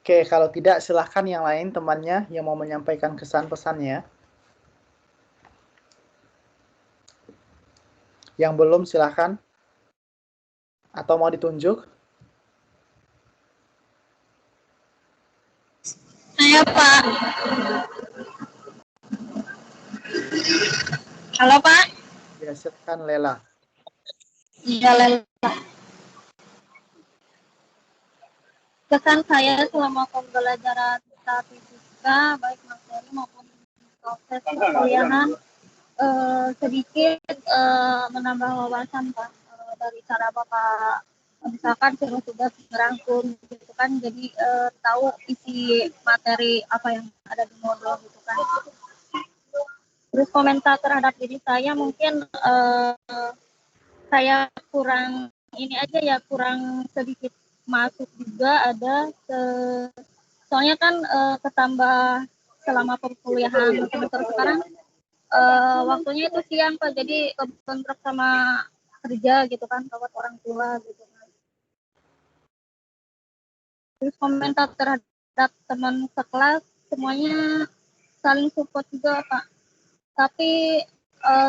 A: Oke, kalau tidak silahkan yang lain temannya yang mau menyampaikan kesan pesannya. Yang belum silahkan. Atau mau ditunjuk?
F: Saya Pak. Halo Pak.
A: Ya, silakan Lela.
F: Iya Lela. Kesan saya selama pembelajaran statistika baik materi maupun proses perkuliahan sedikit menambah wawasan Pak, dari cara Bapak misalkan suruh tugas ngerangkum gitu kan, jadi tahu isi materi apa yang ada di modul gitu kan. Terus komentar terhadap diri saya mungkin saya kurang ini aja ya, kurang sedikit masuk juga ada soalnya kan ketambah selama perkuliahan semester sekarang waktunya itu siang Pak, jadi kebentrok sama kerja gitu kan, rawat orang tua gitu kan. Terus komentar terhadap teman sekelas semuanya saling support juga Pak. Tapi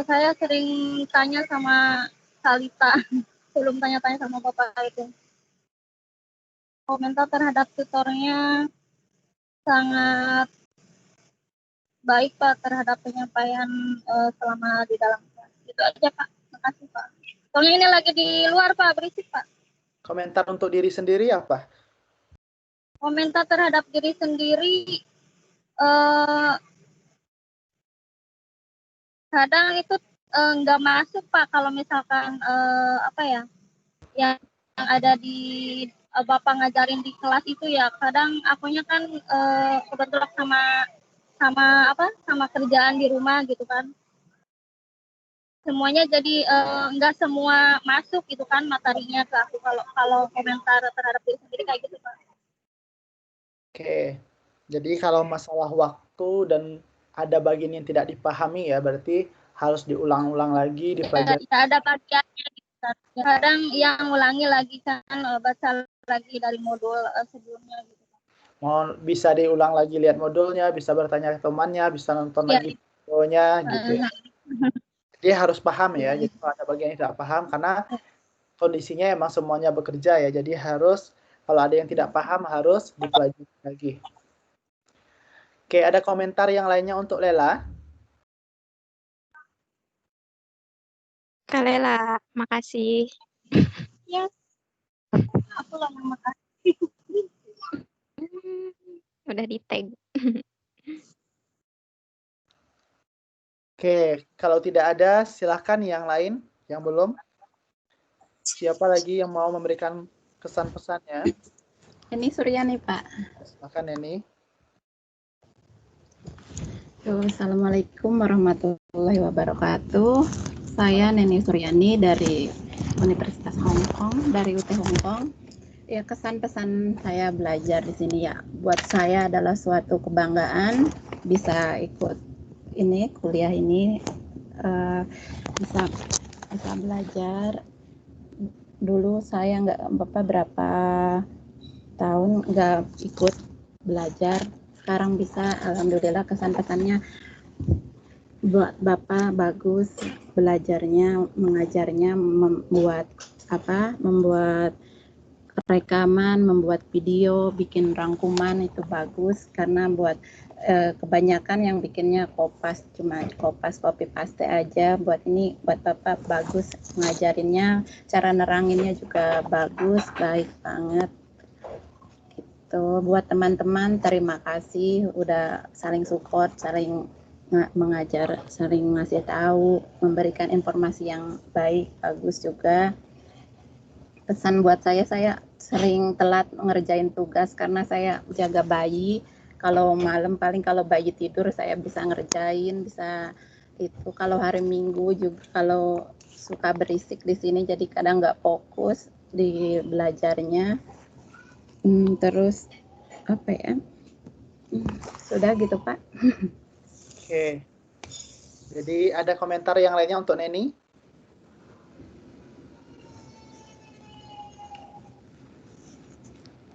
F: saya sering tanya sama Salita belum tanya-tanya sama Bapak itu. Komentar terhadap tutornya sangat baik Pak terhadap penyampaian selama di dalam kelas. Itu aja Pak. Makasih Pak. Soalnya ini lagi di luar Pak, berisik Pak.
A: Komentar untuk diri sendiri apa?
F: Komentar terhadap diri sendiri kadang itu nggak masuk Pak kalau misalkan apa ya yang ada di Bapak ngajarin di kelas itu ya, kadang akunya kan kebetulan sama kerjaan di rumah gitu kan, semuanya jadi nggak semua masuk gitu kan materinya ke aku kalau komentar terhadap diri sendiri kayak gitu Pak.
A: Oke, jadi kalau masalah waktu dan ada bagian yang tidak dipahami ya, berarti harus diulang-ulang lagi, dipelajari.
F: Ya, ada bagiannya gitu kan. Kadang yang ulangi lagi kan, baca lagi dari modul sebelumnya gitu.
A: Mau bisa diulang lagi lihat modulnya, bisa bertanya ke temannya, bisa nonton
F: Ya,
A: lagi videonya gitu ya. Dia harus paham ya, jadi kalau ada bagian yang tidak paham, karena kondisinya emang semuanya bekerja ya, jadi harus kalau ada yang tidak paham harus dipelajari lagi. Oke, ada komentar yang lainnya untuk Lela?
D: Kak Lela, makasih.
F: Yes. Aku lah yang makasih.
D: Udah di tag.
A: Oke, kalau tidak ada, silahkan yang lain, yang belum. Siapa lagi yang mau memberikan kesan-pesannya?
G: Ini Suryani, Pak.
A: Silahkan, Neni.
G: Assalamualaikum warahmatullahi wabarakatuh. Saya Neni Suryani dari Universitas Hong Kong, dari UT Hong Kong. Ya, kesan-pesan saya belajar di sini ya, buat saya adalah suatu kebanggaan bisa ikut ini kuliah ini, bisa belajar. Dulu saya berapa tahun nggak ikut belajar, sekarang bisa, alhamdulillah. Kesan-pesannya buat Bapak bagus belajarnya, mengajarnya, membuat rekaman, membuat video, bikin rangkuman itu bagus, karena buat kebanyakan yang bikinnya cuma copy paste aja. Buat ini buat Bapak bagus ngajarinnya, cara neranginnya juga bagus, baik banget gitu. Buat teman-teman terima kasih udah saling support, saling mengajar, saling ngasih tahu, memberikan informasi yang baik, bagus juga. Pesan buat saya sering telat ngerjain tugas karena saya jaga bayi. Kalau malam paling kalau bayi tidur saya bisa ngerjain, bisa itu. Kalau hari Minggu juga kalau suka berisik di sini jadi kadang nggak fokus di belajarnya. Terus apa ya? Sudah gitu Pak.
A: Oke. Jadi ada komentar yang lainnya untuk Neni?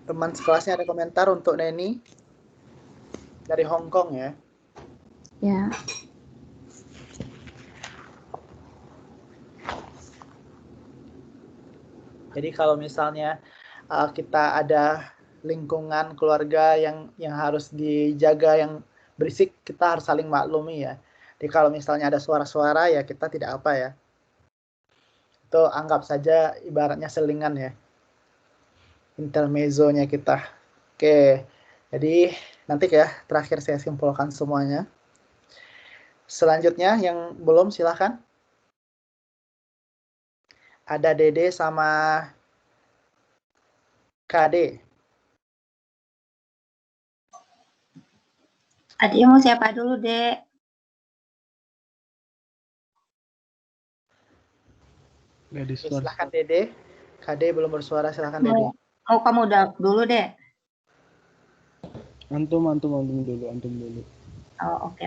A: Teman sekelasnya ada komentar untuk Neni dari Hong Kong ya?
G: Ya.
A: Jadi kalau misalnya kita ada lingkungan keluarga yang harus dijaga, yang berisik, kita harus saling maklumi ya. Jadi kalau misalnya ada suara-suara ya kita tidak apa ya. Itu anggap saja ibaratnya selingan ya. Intermezzonya kita. Oke. Jadi nanti ya terakhir saya simpulkan semuanya. Selanjutnya yang belum silahkan. Ada Dede sama KD.
H: Adik mau siapa dulu, Dek?
A: Oke, silahkan Dede. KD belum bersuara, silahkan Dede.
H: Mau kamu dulu, Dek?
I: Antum dulu.
H: Oh, oke.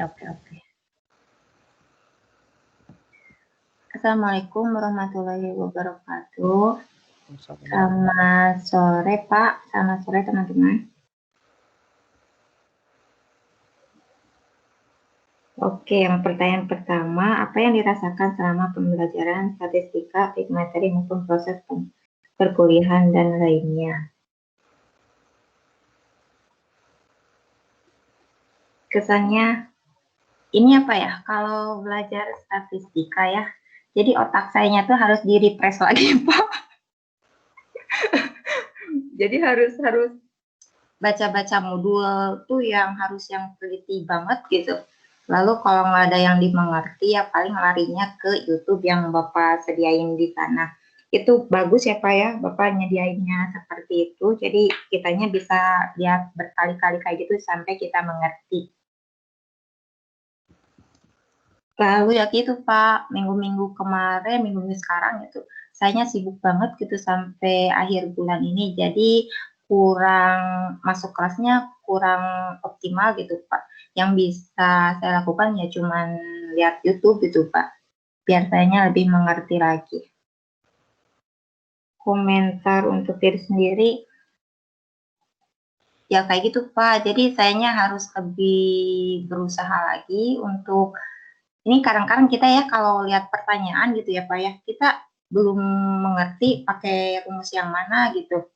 H: Assalamualaikum warahmatullahi wabarakatuh. Selamat sore, Pak. Selamat sore, teman-teman. Oke, yang pertanyaan pertama, apa yang dirasakan selama pembelajaran statistika, baik materi maupun proses perkuliahan dan lainnya? Kesannya, ini apa ya, kalau belajar statistika ya, jadi otak sayanya tuh harus di-refresh lagi, Pak. Jadi harus baca-baca modul tuh yang harus yang teliti banget gitu. Lalu kalau nggak ada yang dimengerti ya paling larinya ke YouTube yang Bapak sediain di sana. Itu bagus ya Pak ya, Bapak nyediainnya seperti itu. Jadi kitanya bisa lihat berkali-kali kayak gitu sampai kita mengerti. Lalu ya gitu Pak, minggu-minggu kemarin, minggu-minggu sekarang gitu, saya sibuk banget gitu sampai akhir bulan ini, jadi kurang masuk kelasnya kurang optimal gitu Pak. Yang bisa saya lakukan ya cuman lihat YouTube gitu Pak, biar saya lebih mengerti lagi. Komentar untuk diri sendiri, ya kayak gitu Pak, jadi sayanya harus lebih berusaha lagi untuk ini kadang-kadang kita ya kalau lihat pertanyaan gitu ya Pak ya, kita belum mengerti pakai rumus yang mana gitu.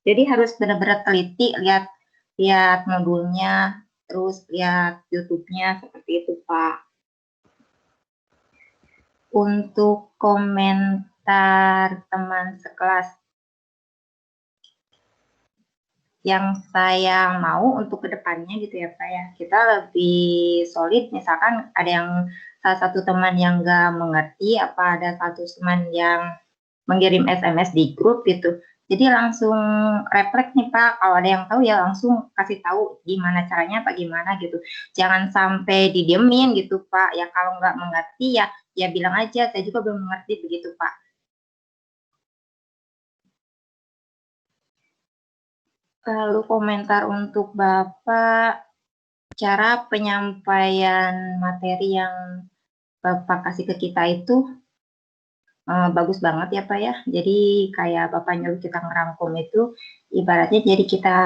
H: Jadi harus benar-benar teliti, lihat modulnya, terus lihat YouTube-nya seperti itu Pak. Untuk komentar teman sekelas, yang saya mau untuk kedepannya gitu ya Pak ya, kita lebih solid, misalkan ada yang salah satu teman yang nggak mengerti, apa ada satu teman yang mengirim SMS di grup gitu, jadi langsung refleks nih Pak, kalau ada yang tahu ya langsung kasih tahu gimana caranya apa gimana gitu, jangan sampai didiemin gitu Pak, ya kalau nggak mengerti ya bilang aja, saya juga belum mengerti begitu Pak. Lalu komentar untuk Bapak, cara penyampaian materi yang Bapak kasih ke kita itu bagus banget ya Pak ya. Jadi kayak Bapak nyuruh kita ngerangkum itu, ibaratnya jadi kita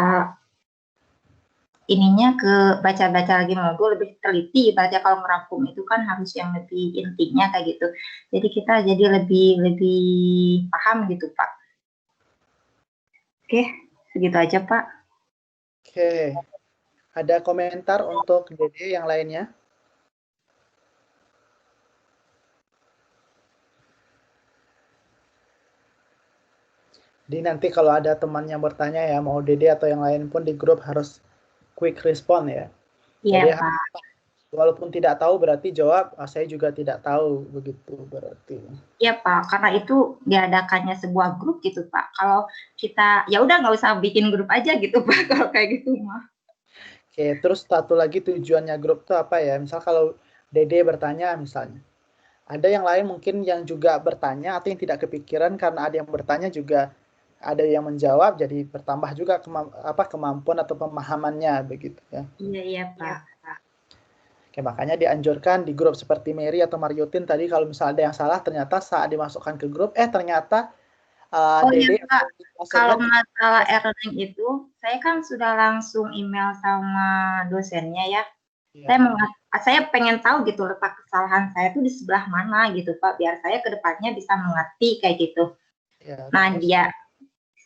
H: ininya ke baca-baca lagi modul lebih teliti, ibaratnya kalau ngerangkum itu kan harus yang lebih intinya kayak gitu. Jadi kita jadi lebih paham gitu Pak. Oke, segitu aja Pak.
A: Oke, ada komentar untuk Dede yang lainnya? Jadi nanti kalau ada teman yang bertanya ya, mau Dede atau yang lain pun di grup harus quick respon ya.
H: Iya
A: Jadi
H: Pak.
A: walaupun tidak tahu berarti jawab, saya juga tidak tahu, begitu berarti.
H: Iya Pak, karena itu diadakannya sebuah grup gitu Pak. Kalau kita ya udah nggak usah bikin grup aja gitu Pak kalau kayak gitu mah.
A: Oke, terus satu lagi tujuannya grup itu apa ya? Misal kalau Dede bertanya misalnya, ada yang lain mungkin yang juga bertanya atau yang tidak kepikiran karena ada yang bertanya juga ada yang menjawab, jadi bertambah juga kemampuan atau pemahamannya begitu ya.
H: Iya Pak.
A: Oke, makanya dianjurkan di grup seperti Mary atau Mariotin tadi kalau misalnya ada yang salah ternyata saat dimasukkan ke grup ternyata
H: Dede Pak, kalau masalah e-learning itu saya kan sudah langsung email sama dosennya ya. Saya pengen tahu gitu letak kesalahan saya tuh di sebelah mana gitu Pak, biar saya kedepannya bisa mengerti kayak gitu. Ya, nah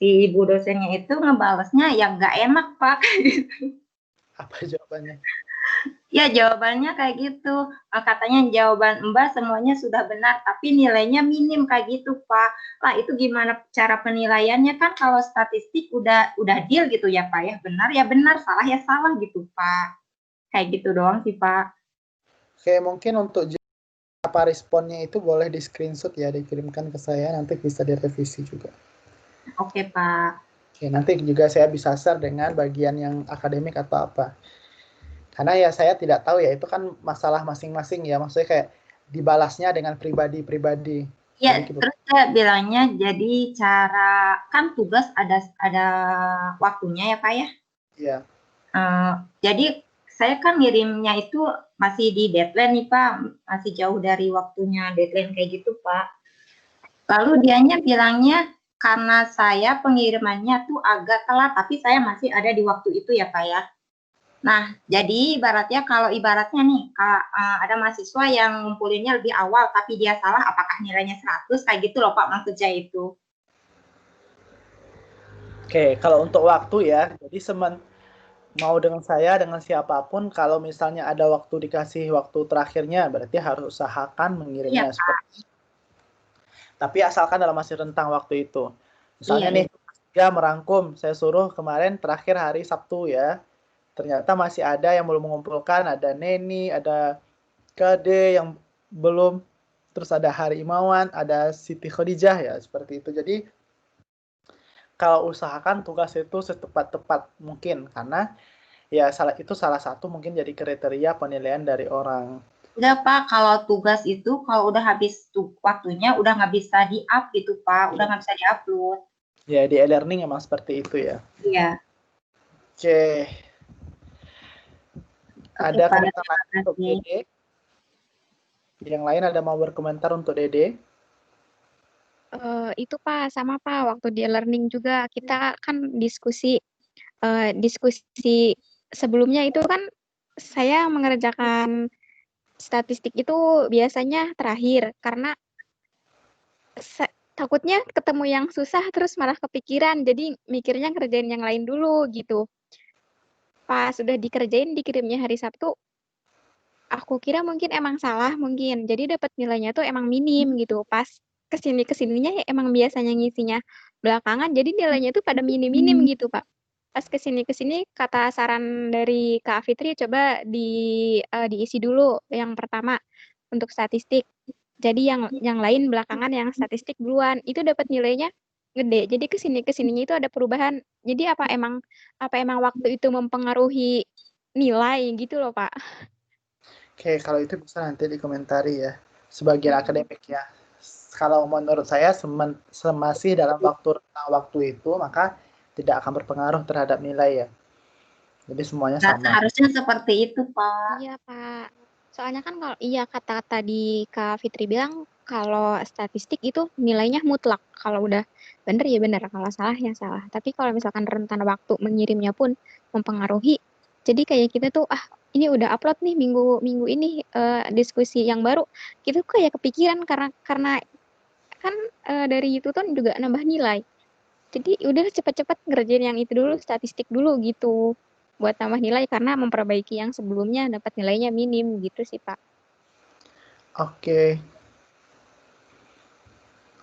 H: si ibu dosennya itu ngebalesnya yang nggak enak Pak gitu.
A: Apa jawabannya?
H: Ya jawabannya kayak gitu, katanya jawaban Mbak semuanya sudah benar tapi nilainya minim kayak gitu Pak. Lah itu gimana cara penilaiannya, kan kalau statistik udah deal gitu ya Pak ya, benar ya benar, salah ya salah gitu Pak. Kayak gitu doang sih Pak.
A: Oke, mungkin untuk apa responnya itu boleh di screenshot ya, dikirimkan ke saya, nanti bisa direvisi juga.
H: Oke, Pak.
A: Oke, nanti juga saya bisa share dengan bagian yang akademik atau apa. Karena ya saya tidak tahu ya, itu kan masalah masing-masing ya, maksudnya kayak dibalasnya dengan pribadi-pribadi.
H: Ya,
A: Jadi
H: terus saya bilangnya jadi cara kan tugas ada waktunya ya Pak ya.
A: Iya.
H: Jadi saya kan ngirimnya itu masih di deadline nih Pak, masih jauh dari waktunya deadline kayak gitu Pak. Lalu dianya bilangnya karena saya pengirimannya tuh agak telat, tapi saya masih ada di waktu itu ya Pak ya. Nah, jadi kalau ibaratnya nih, ada mahasiswa yang ngumpulinnya lebih awal, tapi dia salah, apakah nilainya 100? Kayak gitu loh Pak, maksud saya itu.
A: Oke, kalau untuk waktu ya, jadi mau dengan saya, dengan siapapun, kalau misalnya ada waktu dikasih waktu terakhirnya, berarti harus usahakan mengirimnya.
H: Iya,
A: Tapi asalkan dalam masih rentang waktu itu. Misalnya
H: Iya,
A: nih, merangkum, saya suruh kemarin terakhir hari Sabtu ya. Ternyata masih ada yang belum mengumpulkan, ada Neni, ada Kade yang belum, terus ada Hari Imawan, ada Siti Khadijah ya, seperti itu. Jadi kalau usahakan tugas itu secepat-cepat mungkin, karena ya itu salah satu mungkin jadi kriteria penilaian dari orang.
H: Udah Pak, kalau tugas itu kalau udah habis waktunya udah nggak bisa di-up gitu Pak, udah nggak bisa di-upload.
A: Ya di e-learning emang seperti itu ya.
H: Iya.
A: Oke. Ada
H: Pak,
A: komentar lain untuk Dede? Yang lain ada mau berkomentar untuk Dede?
D: Itu Pak, sama Pak, waktu di learning juga kita kan diskusi sebelumnya itu kan saya mengerjakan statistik itu biasanya terakhir karena takutnya ketemu yang susah terus malah kepikiran, jadi mikirnya kerjain yang lain dulu gitu. Pas sudah dikerjain dikirimnya hari Sabtu, aku kira mungkin emang salah mungkin, jadi dapat nilainya tuh emang minim gitu. Pas kesininya ya emang biasanya ngisinya belakangan, jadi nilainya tuh pada minim-minim gitu Pak. Pas kesini kata saran dari Kak Fitri coba diisi dulu yang pertama untuk statistik. Jadi yang lain belakangan yang statistik duluan. Itu dapat nilainya gede. Jadi kesininya itu ada perubahan. Jadi apa emang waktu itu mempengaruhi nilai gitu loh Pak?
A: Oke, kalau itu bisa nanti dikomentari ya. Sebagian akademik ya. Kalau menurut saya masih dalam waktu itu, maka tidak akan berpengaruh terhadap nilai ya. Jadi semuanya sama.
H: Harusnya seperti itu Pak.
D: Iya Pak. Soalnya kan kalau kata tadi Kak Fitri bilang kalau statistik itu nilainya mutlak. Kalau udah benar ya benar, kalau salah ya salah. Tapi kalau misalkan rentan waktu mengirimnya pun mempengaruhi. Jadi kayak kita tuh ini udah upload nih minggu ini diskusi yang baru. Kita kayak kepikiran karena kan dari itu tuh juga nambah nilai. Jadi udah cepet-cepet ngerjain yang itu dulu, statistik dulu gitu. Buat tambah nilai karena memperbaiki yang sebelumnya dapat nilainya minim gitu sih Pak.
A: Oke.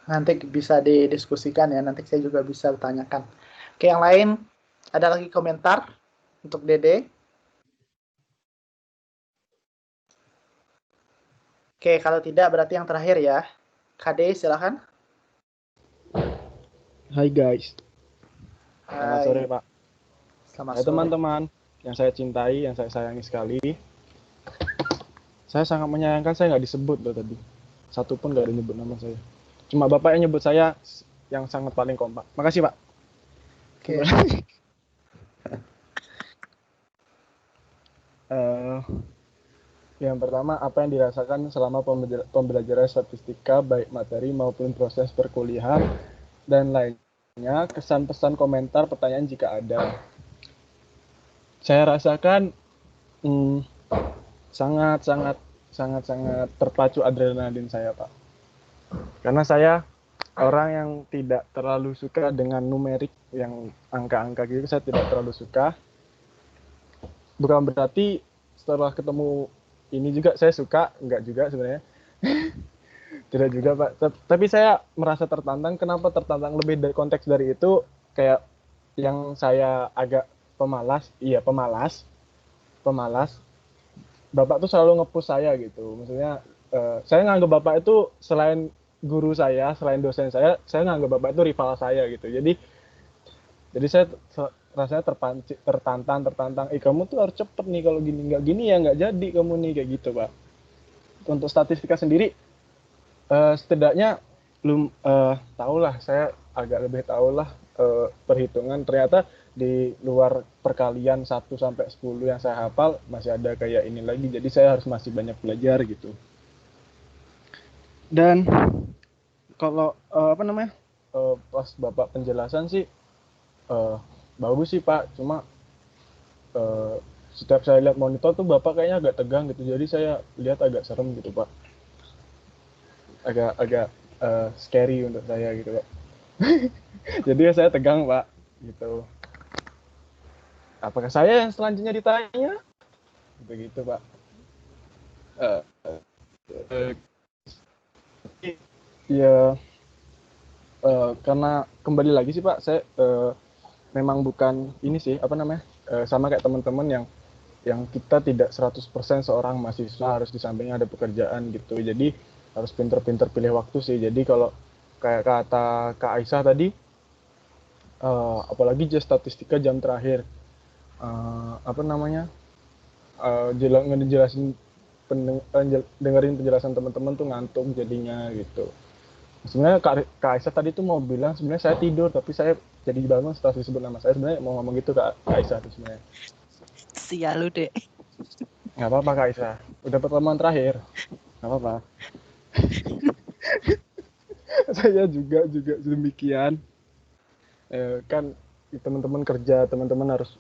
A: Nanti bisa didiskusikan ya, nanti saya juga bisa tanyakan. Oke, yang lain ada lagi komentar untuk Dede? Oke, kalau tidak berarti yang terakhir ya. Kade, silakan.
I: Hai guys.
A: Hai.
I: Selamat sore Pak.
A: Selamat
I: Hai
A: sore.
I: teman-teman yang saya cintai, yang saya sayangi sekali. Saya sangat menyayangkan saya nggak disebut loh tadi. Satu pun nggak ada nyebut nama saya. Cuma Bapak yang nyebut saya yang sangat paling kompak. Makasih Pak.
A: Oke.
I: Yang pertama, apa yang dirasakan selama pembelajaran statistika baik materi maupun proses perkuliahan dan lainnya, kesan pesan komentar pertanyaan jika ada. Saya rasakan sangat terpacu adrenalin saya Pak, karena saya orang yang tidak terlalu suka dengan numerik yang angka-angka gitu, saya tidak terlalu suka. Bukan berarti setelah ketemu ini juga saya suka, enggak juga sebenarnya. Tidak juga Pak, tapi saya merasa tertantang. Kenapa tertantang? Lebih dari konteks dari itu, kayak yang saya agak pemalas. Bapak tuh selalu nge-push saya gitu. Maksudnya saya nganggap Bapak itu selain guru saya, selain dosen saya nganggap Bapak itu rival saya gitu. Jadi saya rasanya tertantang. Kamu tuh harus cepet nih, kalau gini nggak gini ya nggak jadi kamu nih, kayak gitu Pak. Untuk statistika sendiri, setidaknya belum tahulah, saya agak lebih tahulah perhitungan. Ternyata di luar perkalian 1 sampai 10 yang saya hafal masih ada kayak ini lagi, jadi saya harus masih banyak belajar gitu. Dan kalau pas Bapak penjelasan sih bagus sih Pak, cuma setiap saya lihat monitor tuh Bapak kayaknya agak tegang gitu, jadi saya lihat agak serem gitu Pak, agak scary untuk saya gitu Pak. Jadi saya tegang Pak gitu. Apakah saya yang selanjutnya ditanya? Begitu Pak. Ya karena kembali lagi sih Pak, saya memang bukan ini sih sama kayak teman-teman yang kita tidak 100% seorang mahasiswa harus di sampingnya ada pekerjaan gitu. Jadi harus pinter-pinter pilih waktu sih. Jadi kalau kayak kata Kak Aisyah tadi, apalagi statistika jam terakhir, ngejelasin dengerin penjelasan teman-teman tuh ngantuk jadinya gitu. Sebenarnya Kak Aisyah tadi tuh mau bilang sebenarnya saya tidur, tapi saya jadi bangun setelah disebut nama saya. Sebenarnya mau ngomong gitu Kak Aisyah tuh sebenarnya.
E: Sial lu dek.
I: Nggak apa-apa Kak Aisyah, udah pertemuan terakhir, nggak apa-apa. Saya juga demikian. Kan teman-teman kerja, teman-teman harus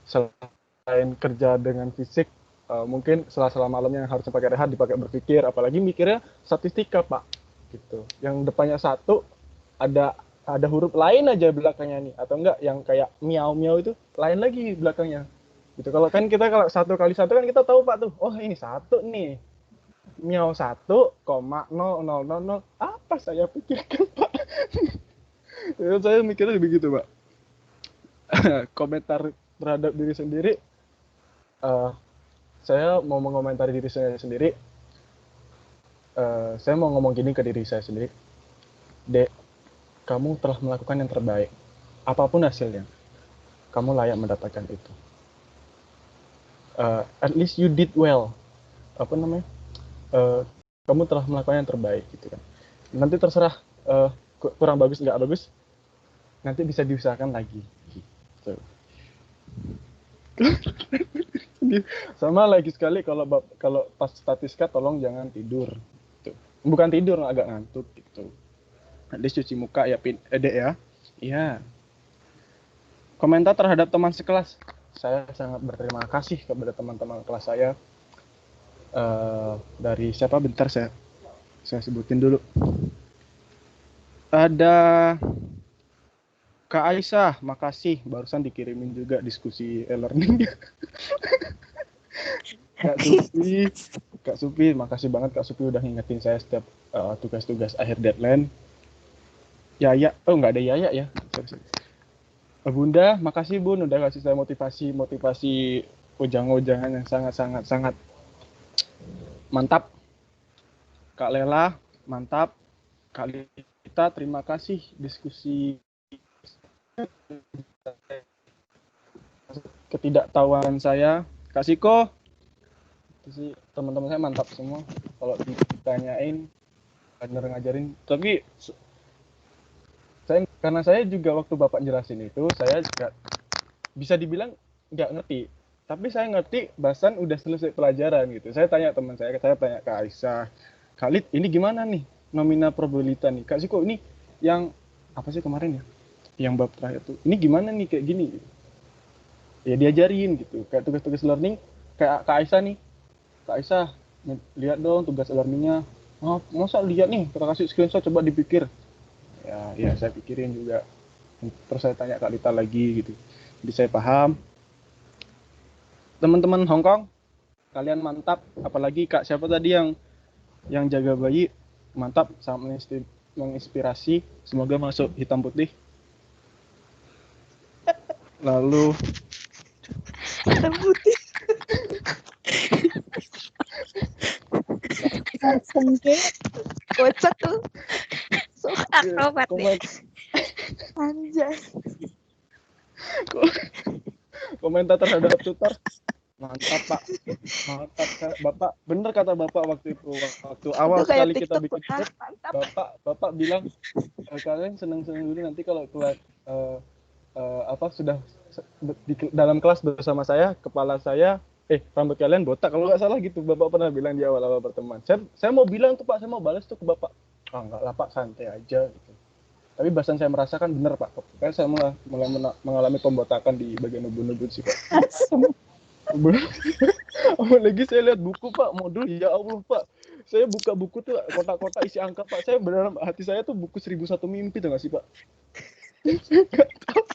I: selain kerja dengan fisik, mungkin sela-sela malamnya yang harusnya pakai rehat dipakai berpikir, apalagi mikirnya statistika Pak gitu, yang depannya 1 ada huruf lain aja belakangnya nih, atau enggak yang kayak miau itu lain lagi belakangnya gitu. Kalau 1 kali 1 kan kita tahu Pak tuh, oh ini 1 nih, miau 1,0000, apa saya pikirkan Pak. Saya mikirnya begitu Pak. Komentar terhadap diri sendiri, saya mau mengomentari diri saya sendiri. Saya mau ngomong gini ke diri saya sendiri, Dek, kamu telah melakukan yang terbaik, apapun hasilnya, kamu layak mendapatkan itu. At least you did well, kamu telah melakukan yang terbaik gitu kan. Nanti terserah kurang bagus nggak bagus, nanti bisa diusahakan lagi gitu. Sama lagi sekali kalau pas statistika tolong jangan tidur gitu. Bukan tidur, agak ngantuk gitu. Nanti cuci muka ya Dek ya. Iya. Komentar terhadap teman sekelas, saya sangat berterima kasih kepada teman-teman kelas saya. Dari siapa, bentar saya sebutin dulu. Ada Kak Aisyah, makasih, barusan dikirimin juga diskusi e-learning. Kak Supi, makasih banget Kak Supi udah ngingetin saya setiap tugas-tugas akhir deadline. Yaya, nggak ada Yaya ya. Bunda, makasih Bun udah kasih saya motivasi ujang-ujangan yang sangat mantap. Kak Lela, mantap. Kak Lita, terima kasih diskusi ketidaktahuan saya. Kak Siko, sih teman-teman saya mantap semua. Kalau ditanyain bener ngajarin, tapi karena saya juga waktu Bapak jelasin itu, saya juga bisa dibilang nggak ngerti, tapi saya ngerti bahasan udah selesai pelajaran gitu. Saya tanya teman saya tanya ke Aisyah, Khalid, ini gimana nih nomina probabilitas nih? Kak Siko, ini yang apa sih kemarin ya? Yang bab terakhir tuh, ini gimana nih kayak gini? Ya diajarin gitu, kayak tugas-tugas learning, kayak Kak Aisyah nih. Kak Aisyah, lihat dong tugas learningnya. Oh, masa lihat nih, kita kasih screenshot, coba dipikir. Ya saya pikirin juga. Terus saya tanya Kak Lita lagi gitu. Jadi saya paham. Teman-teman Hongkong, kalian mantap. Apalagi Kak siapa tadi yang jaga bayi, mantap, sangat menginspirasi. Semoga masuk hitam putih. Lalu
E: hitam putih.
B: Kocak tuh. So,
D: Akrobat deh.
B: anjay.
I: Komentar terhadap tutor. Mantap Pak, mantap Bapak. Bener kata Bapak waktu itu, waktu awal
B: Itu kayak
I: sekali kita
B: TikTok
I: bikin
B: tuh.
I: grup,
B: Mantap.
I: Bapak bilang kalian seneng-seneng dulu, nanti kalau keluar sudah dalam kelas bersama saya, kepala saya rambut kalian botak, kalau nggak salah gitu Bapak pernah bilang di awal-awal pertemuan. Saya mau bilang tuh Pak, saya mau balas tuh ke Bapak, enggak lah Pak, santai aja gitu. Tapi bahasan saya merasakan bener Pak, kayak saya mulai mengalami pembotakan di bagian ubun-ubun sih Pak. Apalagi saya lihat buku Pak, modul, ya Allah Pak, saya buka buku tuh kotak-kotak isi angka Pak, saya benar hati saya tuh buku 1001 mimpi tuh nggak sih Pak. Saya nggak tahu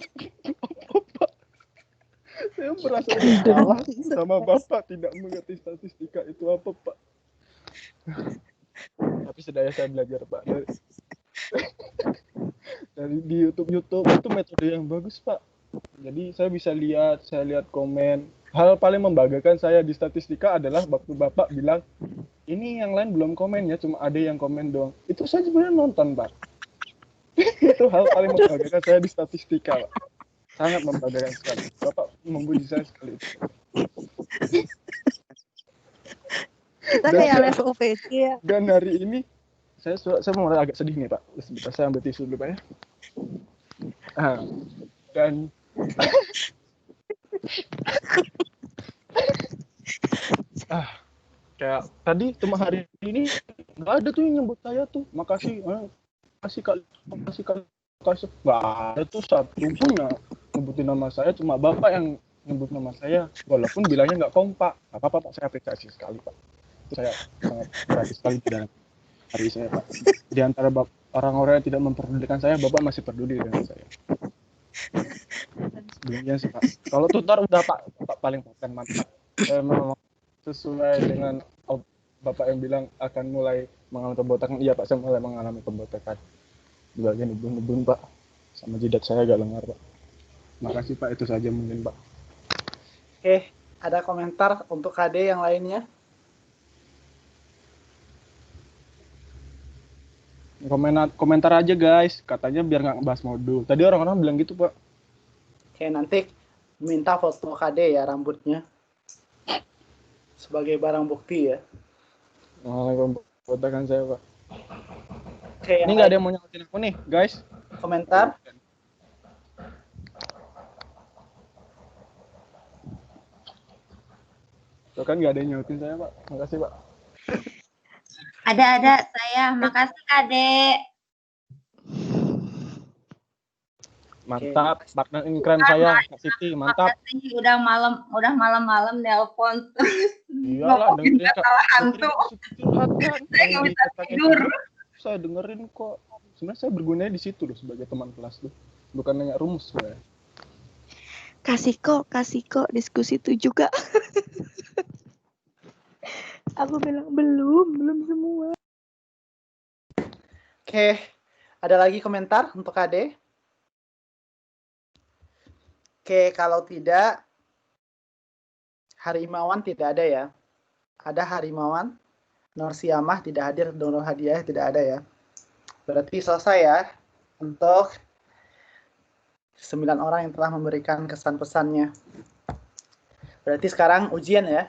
I: apa Pak, saya merasa salah sama Bapak tidak mengerti statistika itu apa Pak. Tapi sedaya saya belajar Pak dari di YouTube itu metode yang bagus Pak. Jadi saya bisa lihat komen. Hal paling membanggakan saya di statistika adalah waktu Bapak bilang, ini yang lain belum komen ya, cuma ada yang komen doang. Itu saya sebenarnya nonton Pak. Itu hal paling membanggakan saya di statistika Pak. Sangat membanggakan sekali. Bapak memuji saya sekali.
B: Kita kayak level PC ya.
I: Dan hari ini saya mulai agak sedih nih Pak. Sebentar saya ambil tisu dulu Pak ya. Dan kayak tadi cuma hari ini nggak ada tuh yang nyebut saya tuh. Makasih kak, nggak ada tuh satu pun yang nyebutin nama saya, cuma Bapak yang nyebut nama saya, walaupun bilangnya nggak kompak. Nggak apa-apa Pak, saya apresiasi sekali Pak. Itu saya sangat apresiasi sekali dan hari saya Pak. Di antara orang-orang yang tidak memperdulikan saya, Bapak masih peduli dengan saya. Demikian sih Pak. Kalau tutor udah Pak paling paten mantap. Memang sesuai dengan Bapak yang bilang akan mulai mengalami pembotakan. Iya Pak, saya mulai mengalami pembotakan di bagian ubun-ubun Pak, sama jidat saya agak lengar Pak. Makasih Pak, itu saja mungkin Pak.
A: Oke, ada komentar untuk KD yang lainnya?
I: Komentar aja guys, katanya biar nggak ngebahas modul. Tadi orang-orang bilang gitu Pak.
A: Oke, nanti minta foto KD ya rambutnya sebagai barang bukti ya.
I: Mengalami pembotakan saya Pak.
A: Oke,
I: ini nggak ada yang mau nyautin aku nih guys.
A: Komentar?
I: Tuh kan nggak ada yang nyautin saya Pak. Makasih Pak.
H: Ada saya. Makasih Kak.
I: Mantap, partner keren saya, Kak Siti, mantap.
H: Udah malam-malam nelpon.
I: Iyalah, dengerin Kak.
H: Hantu. Saya nggak bisa tidur.
I: Saya dengerin kok. Sebenarnya saya berguna di situ loh sebagai teman kelas loh. Bukan nanya rumus saya.
B: Kasih kok diskusi itu juga. Aku bilang belum semua.
A: Oke, ada lagi komentar untuk KD? Oke, kalau tidak, Harimawan tidak ada ya. Ada Harimawan, Norsiamah tidak hadir, Donor Hadiah tidak ada ya. Berarti selesai ya untuk 9 orang yang telah memberikan kesan pesannya. Berarti sekarang ujian ya.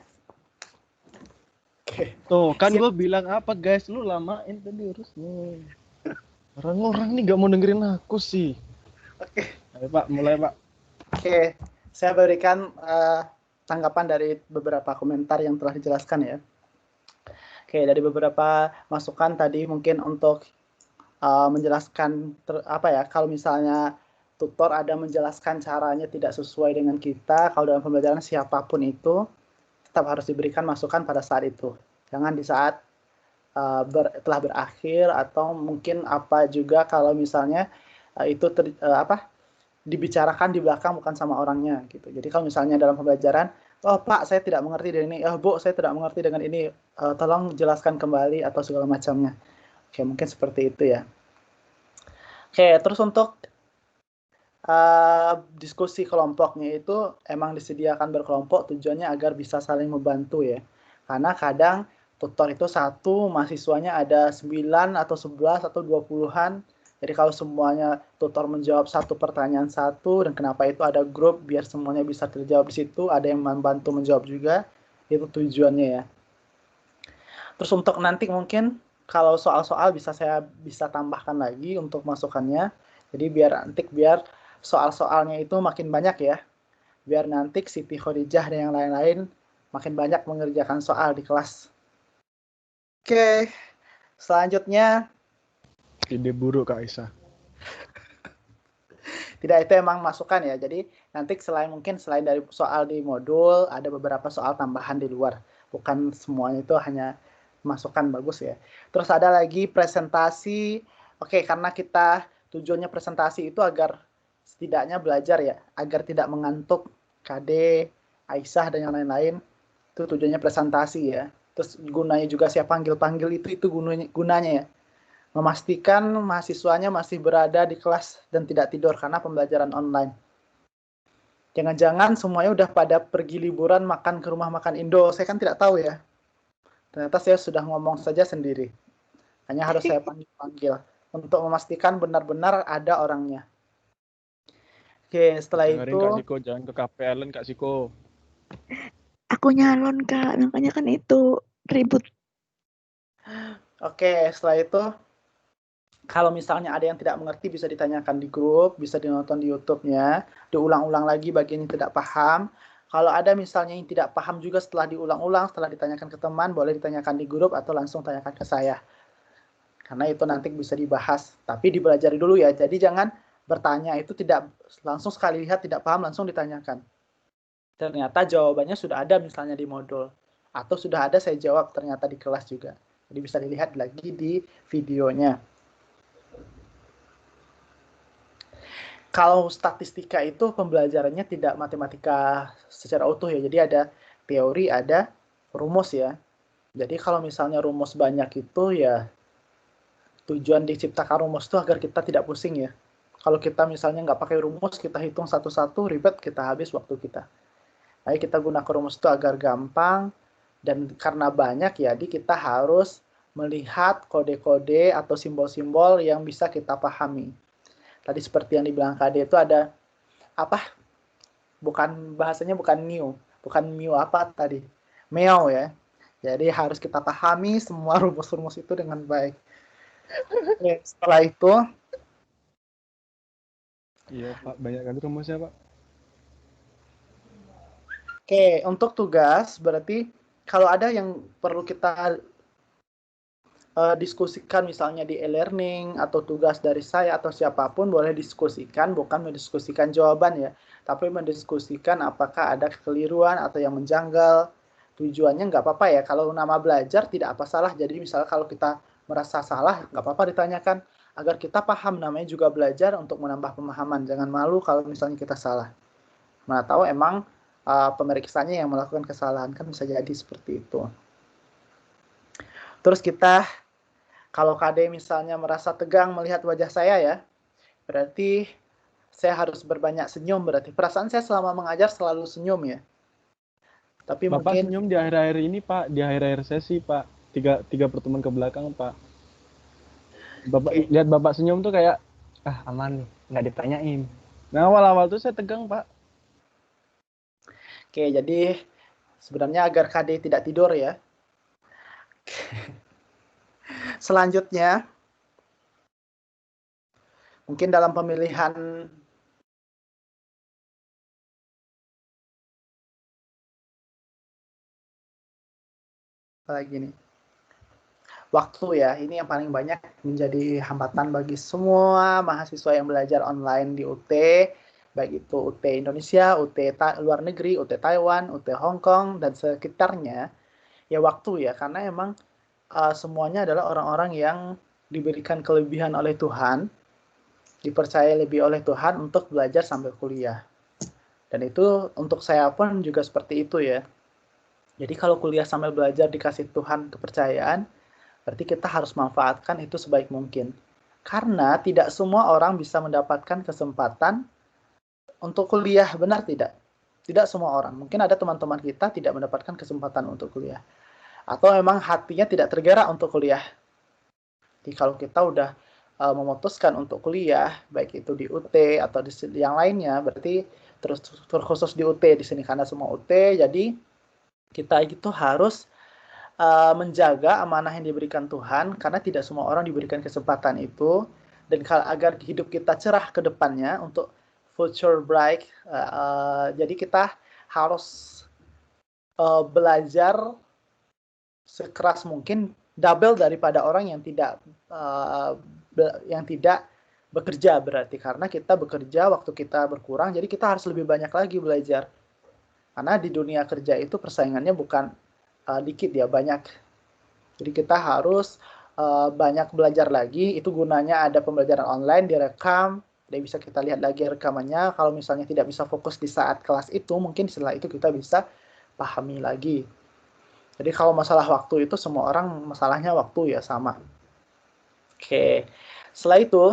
A: Oke.
I: Tuh, kan gue bilang apa guys, lu lamain tadi urus nih. Orang-orang nih gak mau dengerin aku sih.
A: Oke.
I: Ayo Pak, mulai Pak.
A: Oke, saya berikan tanggapan dari beberapa komentar yang telah dijelaskan ya. Oke, dari beberapa masukan tadi mungkin untuk menjelaskan kalau misalnya tutor ada menjelaskan caranya tidak sesuai dengan kita, kalau dalam pembelajaran siapapun itu tetap harus diberikan masukan pada saat itu. Jangan di saat telah berakhir, atau mungkin apa juga kalau misalnya itu dibicarakan di belakang bukan sama orangnya gitu. Jadi kalau misalnya dalam pembelajaran, oh Pak saya tidak mengerti dengan ini, oh Bu saya tidak mengerti dengan ini, tolong jelaskan kembali atau segala macamnya. Oke, mungkin seperti itu ya. Oke, terus untuk diskusi kelompoknya itu emang disediakan berkelompok tujuannya agar bisa saling membantu ya. Karena kadang tutor itu satu, mahasiswanya ada 9 atau 11 atau 20-an. Jadi kalau semuanya tutor menjawab satu pertanyaan satu, dan kenapa itu ada grup biar semuanya bisa terjawab di situ, ada yang membantu menjawab juga, itu tujuannya ya. Terus untuk nanti mungkin kalau soal-soal saya bisa tambahkan lagi untuk masukannya. Jadi biar soal-soalnya itu makin banyak ya. Biar nanti Siti Khadijah dan yang lain-lain makin banyak mengerjakan soal di kelas. Oke, selanjutnya.
I: Ide buruk Kak Isa.
A: Tidak, itu emang masukan ya. Jadi nanti selain dari soal di modul, ada beberapa soal tambahan di luar. Bukan semuanya itu hanya masukan, bagus ya. Terus ada lagi presentasi. Oke, karena kita tujuannya presentasi itu agar setidaknya belajar ya, agar tidak mengantuk KD, Aisyah, dan yang lain-lain. Itu tujuannya presentasi ya. Terus gunanya juga saya panggil-panggil itu gunanya ya. Memastikan mahasiswanya masih berada di kelas dan tidak tidur karena pembelajaran online. Jangan-jangan semuanya udah pada pergi liburan makan ke rumah makan Indo. Saya kan tidak tahu ya. Ternyata saya sudah ngomong saja sendiri. Hanya harus saya panggil-panggil untuk memastikan benar-benar ada orangnya. Oke, setelah
I: Dengerin
A: itu.
I: Kak Siko, jangan ke KPLN Kak Siko.
B: Aku nyalon Kak, makanya kan itu ribut.
A: Oke, setelah itu kalau misalnya ada yang tidak mengerti bisa ditanyakan di grup, bisa dinonton di YouTube-nya, diulang-ulang lagi bagian yang tidak paham. Kalau ada misalnya yang tidak paham juga setelah diulang-ulang, setelah ditanyakan ke teman, boleh ditanyakan di grup atau langsung tanyakan ke saya. Karena itu nanti bisa dibahas, tapi dipelajari dulu ya. Jadi jangan bertanya itu tidak langsung sekali lihat tidak paham langsung ditanyakan. Ternyata jawabannya sudah ada misalnya di modul, atau sudah ada saya jawab ternyata di kelas juga. Jadi bisa dilihat lagi di videonya. Kalau statistika itu pembelajarannya tidak matematika secara utuh ya. Jadi ada teori, ada rumus ya. Jadi kalau misalnya rumus banyak itu ya tujuan diciptakan rumus itu agar kita tidak pusing ya. Kalau kita misalnya nggak pakai rumus, kita hitung satu-satu, ribet, kita habis waktu kita. Ayo kita gunakan rumus itu agar gampang, dan karena banyak ya, jadi kita harus melihat kode-kode atau simbol-simbol yang bisa kita pahami. Tadi seperti yang dibilang KD itu ada apa? Bahasanya bukan new apa tadi? Meow ya. Jadi harus kita pahami semua rumus-rumus itu dengan baik. Oke, setelah itu.
I: Iya Pak, banyak kan rumusnya Pak.
A: Oke, untuk tugas berarti kalau ada yang perlu kita diskusikan misalnya di e-learning atau tugas dari saya atau siapapun, boleh diskusikan, bukan mendiskusikan jawaban ya, tapi mendiskusikan apakah ada kekeliruan atau yang menjanggal. Tujuannya nggak apa-apa ya, kalau nama belajar tidak apa salah. Jadi misalnya kalau kita merasa salah, nggak apa-apa ditanyakan, agar kita paham, namanya juga belajar untuk menambah pemahaman. Jangan malu kalau misalnya kita salah. Mana tahu emang pemeriksanya yang melakukan kesalahan, kan bisa jadi seperti itu. Terus kita, kalau KD misalnya merasa tegang melihat wajah saya ya, berarti saya harus berbanyak senyum. Berarti perasaan saya selama mengajar selalu senyum ya. Tapi
I: Bapak
A: mungkin
I: senyum di akhir-akhir ini Pak, di akhir-akhir sesi Pak, tiga pertemuan ke belakang Pak. Bapak lihat Bapak senyum tuh kayak aman nih, nggak ditanyain. Nah awal-awal tuh saya tegang Pak.
A: Oke, jadi sebenarnya agar KD tidak tidur ya. Selanjutnya, mungkin dalam pemilihan lagi nih. Waktu ya, ini yang paling banyak menjadi hambatan bagi semua mahasiswa yang belajar online di UT, baik itu UT Indonesia, UT luar negeri, UT Taiwan, UT Hong Kong, dan sekitarnya. Ya waktu ya, karena emang semuanya adalah orang-orang yang diberikan kelebihan oleh Tuhan, dipercaya lebih oleh Tuhan untuk belajar sampai kuliah. Dan itu untuk saya pun juga seperti itu ya. Jadi kalau kuliah sambil belajar dikasih Tuhan kepercayaan, berarti kita harus manfaatkan itu sebaik mungkin. Karena tidak semua orang bisa mendapatkan kesempatan untuk kuliah, benar tidak? Tidak semua orang. Mungkin ada teman-teman kita tidak mendapatkan kesempatan untuk kuliah. atau memang hatinya tidak tergerak untuk kuliah. Jadi kalau kita udah memutuskan untuk kuliah, baik itu di UT atau di yang lainnya, berarti terkhusus di UT di sini karena semua UT, jadi kita itu harus menjaga amanah yang diberikan Tuhan, karena tidak semua orang diberikan kesempatan itu, dan agar hidup kita cerah ke depannya untuk future bright, jadi kita harus belajar sekeras mungkin, double daripada orang yang tidak bekerja, berarti karena kita bekerja waktu kita berkurang, jadi kita harus lebih banyak lagi belajar, karena di dunia kerja itu persaingannya bukan dikit ya, banyak. Jadi kita harus banyak belajar lagi. Itu gunanya ada pembelajaran online, direkam, dan bisa kita lihat lagi rekamannya. Kalau misalnya tidak bisa fokus di saat kelas itu, mungkin setelah itu kita bisa pahami lagi. Jadi kalau masalah waktu itu semua orang masalahnya waktu ya, sama. Oke, setelah itu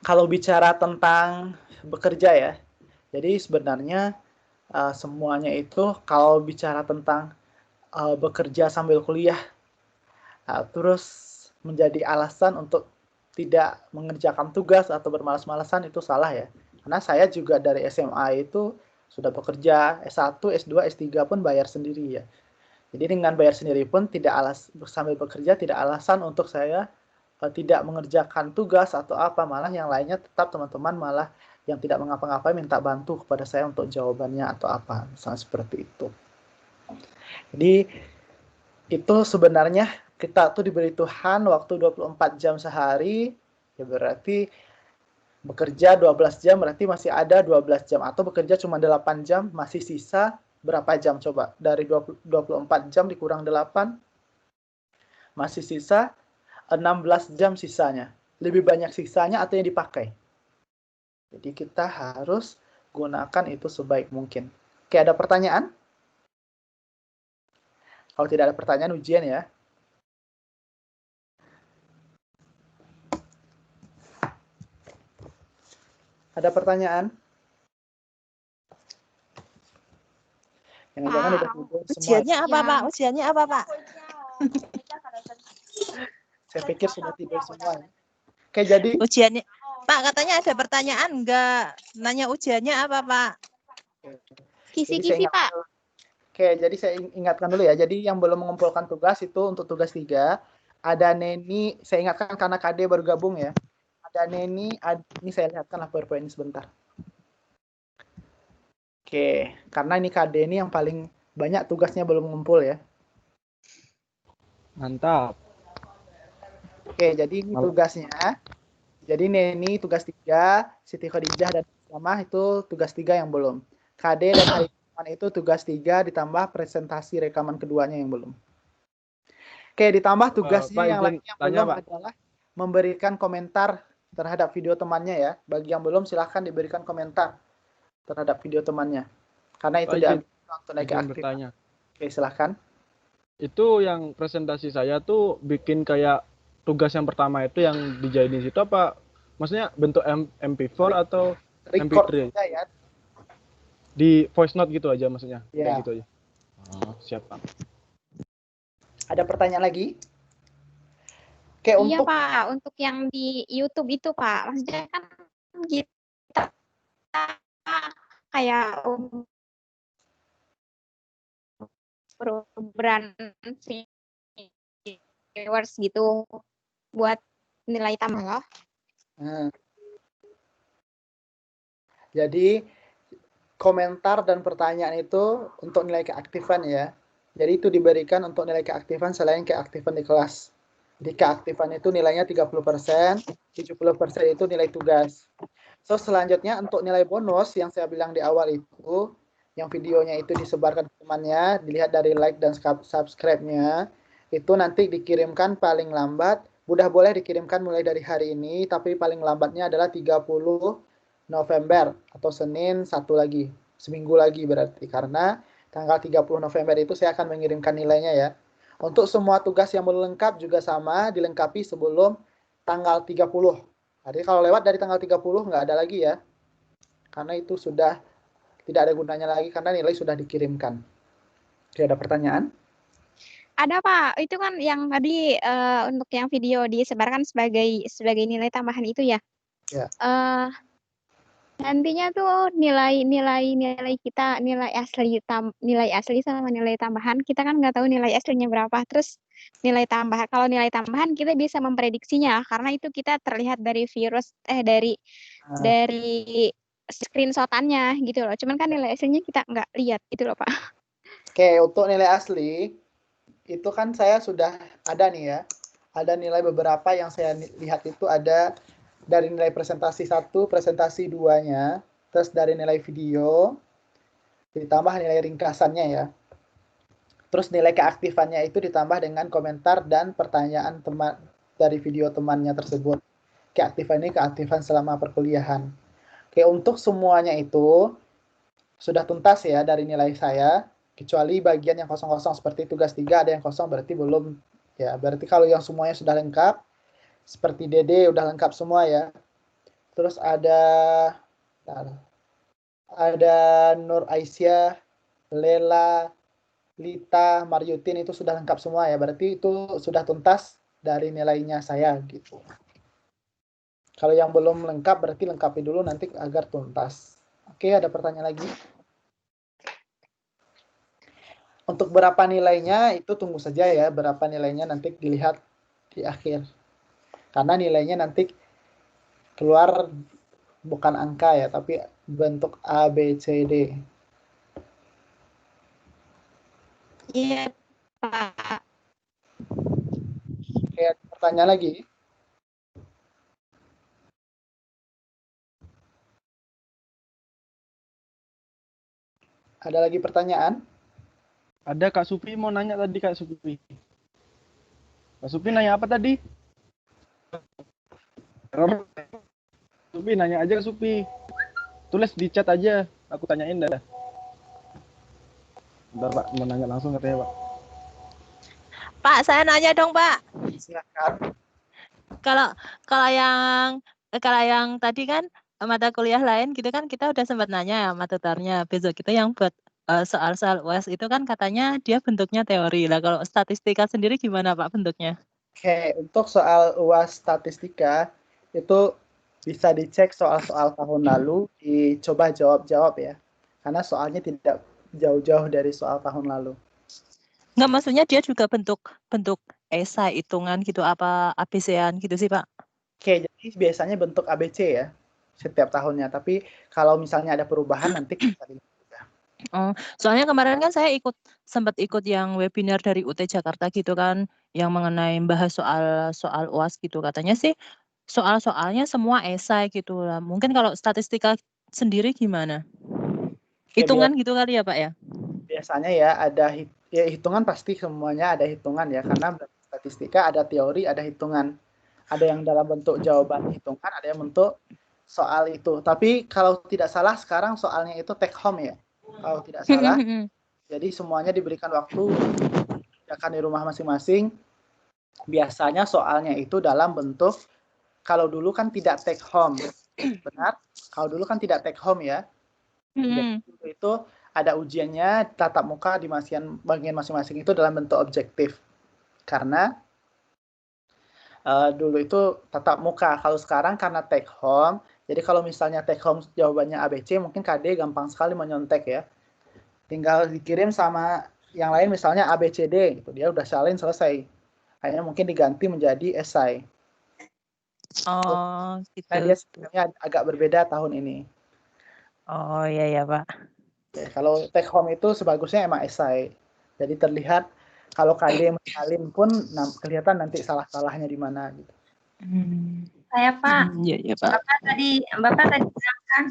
A: kalau bicara tentang bekerja ya, jadi sebenarnya semuanya itu kalau bicara tentang bekerja sambil kuliah, terus menjadi alasan untuk tidak mengerjakan tugas atau bermalas-malasan, itu salah ya. Karena saya juga dari SMA itu sudah bekerja, S1, S2, S3 pun bayar sendiri ya. Jadi dengan bayar sendiri pun sambil bekerja tidak alasan untuk saya tidak mengerjakan tugas atau apa, malah yang lainnya tetap teman-teman malah yang tidak mengapa-ngapain minta bantu kepada saya untuk jawabannya atau apa, misalnya seperti itu. Jadi itu sebenarnya kita tuh diberi Tuhan waktu 24 jam sehari, ya berarti bekerja 12 jam berarti masih ada 12 jam, atau bekerja cuma 8 jam masih sisa berapa jam coba? Dari 24 jam dikurang 8 masih sisa 16 jam sisanya. Lebih banyak sisanya atau yang dipakai. Jadi kita harus gunakan itu sebaik mungkin. Oke, ada pertanyaan? Kalau tidak ada pertanyaan, ujian ya. Ada pertanyaan? Jangan-jangan udah tidur semua.
J: Ujiannya apa, Pak? Ujiannya apa, Pak?
A: Saya pikir sudah tidur semua. Oke, jadi
J: ujiannya, Pak, katanya ada pertanyaan enggak? Nanya ujiannya apa, Pak?
D: Kisi-kisi, Pak.
A: Oke, jadi saya ingatkan dulu ya. Jadi yang belum mengumpulkan tugas itu untuk tugas 3, ada Neni, saya ingatkan karena KD baru gabung ya. Ada Neni, ini saya lihatkanlah PowerPoint ini sebentar. Oke, karena ini KD ini yang paling banyak tugasnya belum ngumpul ya.
I: Mantap.
A: Oke, jadi ini tugasnya. Jadi Neni tugas 3, Siti Khadijah dan Sama itu tugas 3 yang belum. KD dan Hariman itu tugas 3 ditambah presentasi rekaman keduanya yang belum. Oke, ditambah tugasnya yang lain yang belum adalah memberikan komentar terhadap video temannya ya. Bagi yang belum silahkan diberikan komentar terhadap video temannya. Karena itu diambil waktu naik aktif. Oke, silahkan.
I: Itu yang presentasi saya tuh bikin kayak tugas yang pertama itu yang dijadiin situ apa? Maksudnya bentuk MP4 atau MP3?
A: Ya.
I: Di voice note gitu aja maksudnya?
A: Ya.
I: Kayak gitu aja. Oh, siap, Pak.
A: Ada pertanyaan lagi? Oke,
D: iya, Pak. Untuk yang di YouTube itu, Pak. Maksudnya kan kita kayak berani viewers gitu buat nilai tambah loh.
A: Jadi komentar dan pertanyaan itu untuk nilai keaktifan ya. Jadi itu diberikan untuk nilai keaktifan selain keaktifan di kelas. Jadi keaktifan itu nilainya 30%, 70% itu nilai tugas. So selanjutnya untuk nilai bonus yang saya bilang di awal itu, yang videonya itu disebarkan ke temannya, dilihat dari like dan subscribe-nya, itu nanti dikirimkan paling lambat, udah boleh dikirimkan mulai dari hari ini, tapi paling lambatnya adalah 30 November atau Senin satu lagi, seminggu lagi berarti, karena tanggal 30 November itu saya akan mengirimkan nilainya ya. Untuk semua tugas yang belum lengkap juga sama, dilengkapi sebelum tanggal 30. Jadi kalau lewat dari tanggal 30 nggak ada lagi ya, karena itu sudah tidak ada gunanya lagi karena nilai sudah dikirimkan. Oke, ada pertanyaan?
D: Ada Pak, itu kan yang tadi untuk yang video disebarkan sebagai nilai tambahan itu ya.
A: Ya.
D: Nantinya tuh nilai kita nilai asli sama nilai tambahan kita kan nggak tahu nilai aslinya berapa. Terus kalau nilai tambahan kita bisa memprediksinya karena itu kita terlihat dari dari screenshotannya gitu loh. Cuman kan nilai aslinya kita nggak lihat gitu loh Pak.
A: Oke, untuk nilai asli itu kan saya sudah ada nih ya. Ada nilai beberapa yang saya lihat itu ada dari nilai presentasi 1, presentasi 2-nya, terus dari nilai video, ditambah nilai ringkasannya ya. Terus nilai keaktifannya itu ditambah dengan komentar dan pertanyaan teman dari video temannya tersebut. Keaktifan ini keaktifan selama perkuliahan. Oke, untuk semuanya itu sudah tuntas ya dari nilai saya, kecuali bagian yang kosong-kosong seperti tugas 3 ada yang kosong berarti belum ya. Berarti kalau yang semuanya sudah lengkap, seperti Dede udah lengkap semua ya. Terus ada Nur Aisyah, Lela, Lita, Maryutin itu sudah lengkap semua ya. Berarti itu sudah tuntas dari nilainya saya gitu. Kalau yang belum lengkap berarti lengkapi dulu nanti agar tuntas. Oke, ada pertanyaan lagi? Untuk berapa nilainya itu tunggu saja ya. Berapa nilainya nanti dilihat di akhir. Karena nilainya nanti keluar bukan angka ya, tapi bentuk A, B, C, D.
D: Iya, Pak.
A: Oke, ada pertanyaan lagi? Ada lagi pertanyaan?
I: Ada Kak Supi mau nanya tadi Kak Supi. Kak Supi nanya apa tadi? Supi nanya aja Kak Supi. Tulis di chat aja, aku tanyain dah. Bentar Pak, mau nanya langsung katanya Pak.
J: Pak, saya nanya dong Pak.
A: Silakan.
J: Kalau yang tadi kan mata kuliah lain gitu kan kita udah sempat nanya sama tutornya. Besok kita yang buat soal-soal UAS itu kan katanya dia bentuknya teori. Lah kalau statistika sendiri gimana Pak bentuknya?
A: Oke, untuk soal UAS statistika itu bisa dicek soal-soal tahun lalu, dicoba jawab-jawab ya. Karena soalnya tidak jauh-jauh dari soal tahun lalu.
E: Enggak, maksudnya dia juga bentuk esai, hitungan gitu, apa ABC-an gitu sih, Pak?
A: Oke, jadi biasanya bentuk ABC ya, setiap tahunnya. Tapi kalau misalnya ada perubahan nanti bisa dilihat juga.
E: Soalnya kemarin kan saya sempat ikut yang webinar dari UT Jakarta gitu kan, yang mengenai bahas soal UAS gitu. Katanya sih soal-soalnya semua esai gitu lah. Mungkin kalau statistika sendiri gimana? Hitungan gitu kali ya, Pak ya?
A: Biasanya ya ada hitungan, pasti semuanya ada hitungan ya, karena statistika ada teori, ada hitungan. Ada yang dalam bentuk jawaban hitungan, ada yang bentuk soal itu. Tapi kalau tidak salah sekarang soalnya itu take home ya. Kalau tidak salah. Jadi semuanya diberikan waktu kerjakan di rumah masing-masing. Biasanya soalnya itu dalam bentuk, kalau dulu kan tidak take home. Benar? Kalau dulu kan tidak take home ya. Jadi itu ada ujiannya tatap muka di bagian masing-masing itu dalam bentuk objektif. Karena dulu itu tatap muka. Kalau sekarang karena take home, jadi kalau misalnya take home jawabannya ABC, mungkin KD gampang sekali menyontek ya. Tinggal dikirim sama yang lain misalnya ABCD, gitu. Dia udah salin selesai. Akhirnya mungkin diganti menjadi esai.
E: Oh, gitu.
A: Nah, dia sebenarnya agak berbeda tahun ini.
E: Oh, iya ya, Pak.
A: Ya, kalau take home itu sebagusnya emang esai. Jadi terlihat kalau KD mensalin pun kelihatan nanti salah-salahnya di mana gitu.
H: Saya Pak,
E: Iya Pak.
H: Bapak tadi bilang kan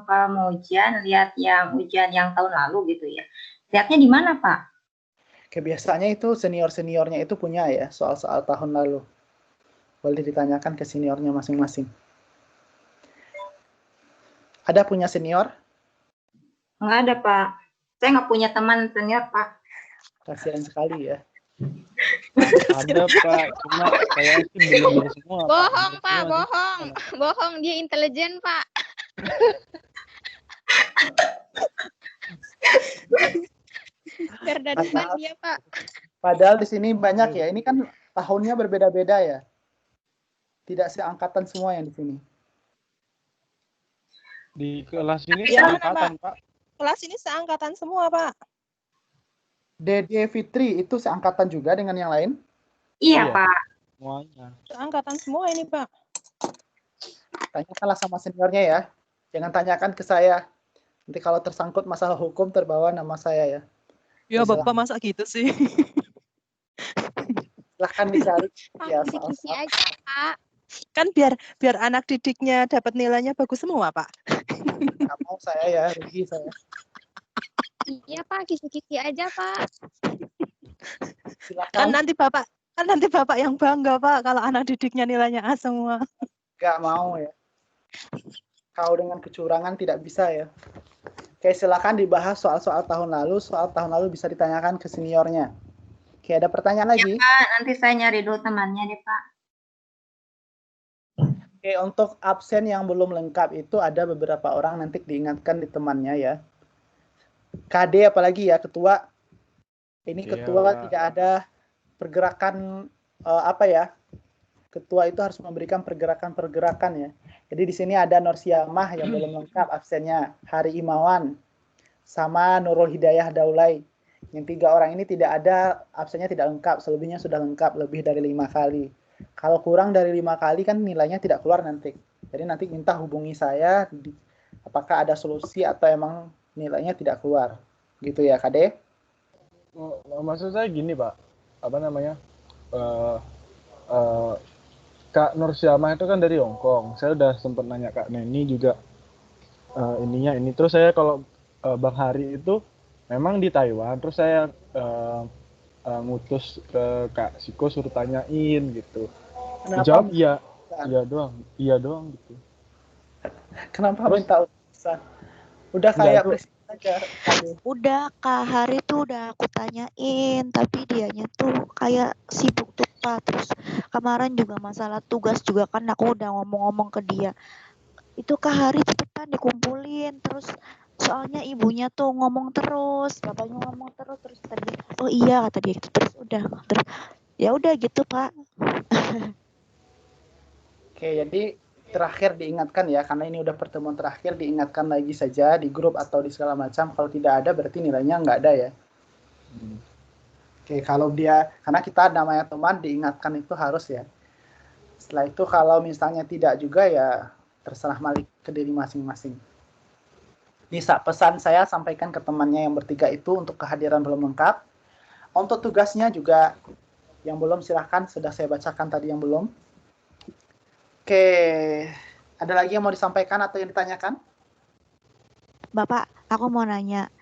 H: kalau mau ujian lihat yang ujian yang tahun lalu gitu ya. Lihatnya di mana Pak?
A: Kebiasaannya itu senior-seniornya itu punya ya soal-soal tahun lalu. Boleh ditanyakan ke seniornya masing-masing. Ada punya senior?
H: Enggak ada Pak. Saya nggak punya teman senior Pak.
A: Kasihan sekali ya.
I: Ada Pak, cuma saya sih belum semua.
D: Bohong Pak, bohong. Bohong, dia intelijen Pak. Garda depan dia, Pak.
A: Padahal di sini banyak ya. Ini kan tahunnya berbeda-beda ya. Tidak seangkatan semua yang di sini.
I: Di kelas ini
J: Yang mana,
I: seangkatan, Pak.
J: Kelas ini seangkatan semua, Pak.
A: Dede Fitri itu seangkatan juga dengan yang lain?
H: Iya,
I: Iya.
H: Pak.
I: Semuanya.
J: Seangkatan semua ini, Pak.
A: Tanyakanlah sama seniornya ya. Jangan tanyakan ke saya. Nanti kalau tersangkut masalah hukum terbawa nama saya ya.
J: Ya,
A: Silahkan.
J: Bapak masa gitu sih.
A: Silahkan dicari ya
D: Kisi-kisi
A: soal-soal.
D: aja, Pak.
J: Kan biar anak didiknya dapat nilainya bagus semua, Pak.
A: Nggak mau saya ya, rugi saya.
D: Iya, Pak. Kisi-kisi aja, Pak.
A: Silahkan.
J: Kan nanti Bapak yang bangga, Pak, kalau anak didiknya nilainya A semua.
A: Nggak mau ya. Kau dengan kecurangan tidak bisa ya. Oke, silakan dibahas soal-soal tahun lalu. Soal tahun lalu bisa ditanyakan ke seniornya. Oke, ada pertanyaan lagi?
H: Pak, nanti saya nyari dulu temannya deh, Pak.
A: Oke, untuk absen yang belum lengkap itu ada beberapa orang, nanti diingatkan di temannya ya. KD apalagi ya, ketua. Ini
I: Iya,
A: ketua
I: Pak.
A: tidak ada pergerakan apa ya? Ketua itu harus memberikan pergerakan-pergerakan ya. Jadi di sini ada Norsiamah yang belum lengkap absennya, Hari Imawan, sama Nurul Hidayah Daulay. Yang 3 orang ini tidak ada, absennya tidak lengkap, selebihnya sudah lengkap lebih dari 5 kali. Kalau kurang dari 5 kali kan nilainya tidak keluar nanti. Jadi nanti minta hubungi saya, apakah ada solusi atau emang nilainya tidak keluar. Gitu ya, Kade?
I: Maksud saya gini, Pak. Apa namanya? Kak Nursyamah itu kan dari Hongkong. Saya udah sempat nanya Kak Neni juga ininya ini. Terus saya kalau Bang Hari itu memang di Taiwan. Terus saya ngutus ke Kak Siko suruh tanyain gitu.
A: Kenapa
I: Jawab
A: minta
I: iya doang gitu.
A: Kenapa
I: Terus-
A: minta urusan? Udah
I: Enggak,
A: kayak
I: itu-
A: presiden aja. Kade.
B: Udah Kak Hari tuh udah aku tanyain, tapi dianya tuh kayak sibuk tuh Pak. Terus kemarin juga masalah tugas juga kan aku udah ngomong-ngomong ke dia. Itu Kak Hari cepetan dikumpulin. Terus soalnya ibunya tuh ngomong terus, bapaknya ngomong terus tadi. Oh iya kata dia gitu. Terus ya udah gitu Pak.
A: Oke, jadi terakhir diingatkan ya, karena ini udah pertemuan terakhir, diingatkan lagi saja di grup atau di segala macam. Kalau tidak ada berarti nilainya nggak ada ya. Oke, kalau dia, karena kita namanya teman, diingatkan itu harus ya. Setelah itu kalau misalnya tidak juga ya terserah Malik ke diri masing-masing. Nisa, pesan saya sampaikan ke temannya yang bertiga itu untuk kehadiran belum lengkap. Untuk tugasnya juga yang belum silahkan, sudah saya bacakan tadi yang belum. Oke, ada lagi yang mau disampaikan atau yang ditanyakan?
B: Bapak, aku mau nanya,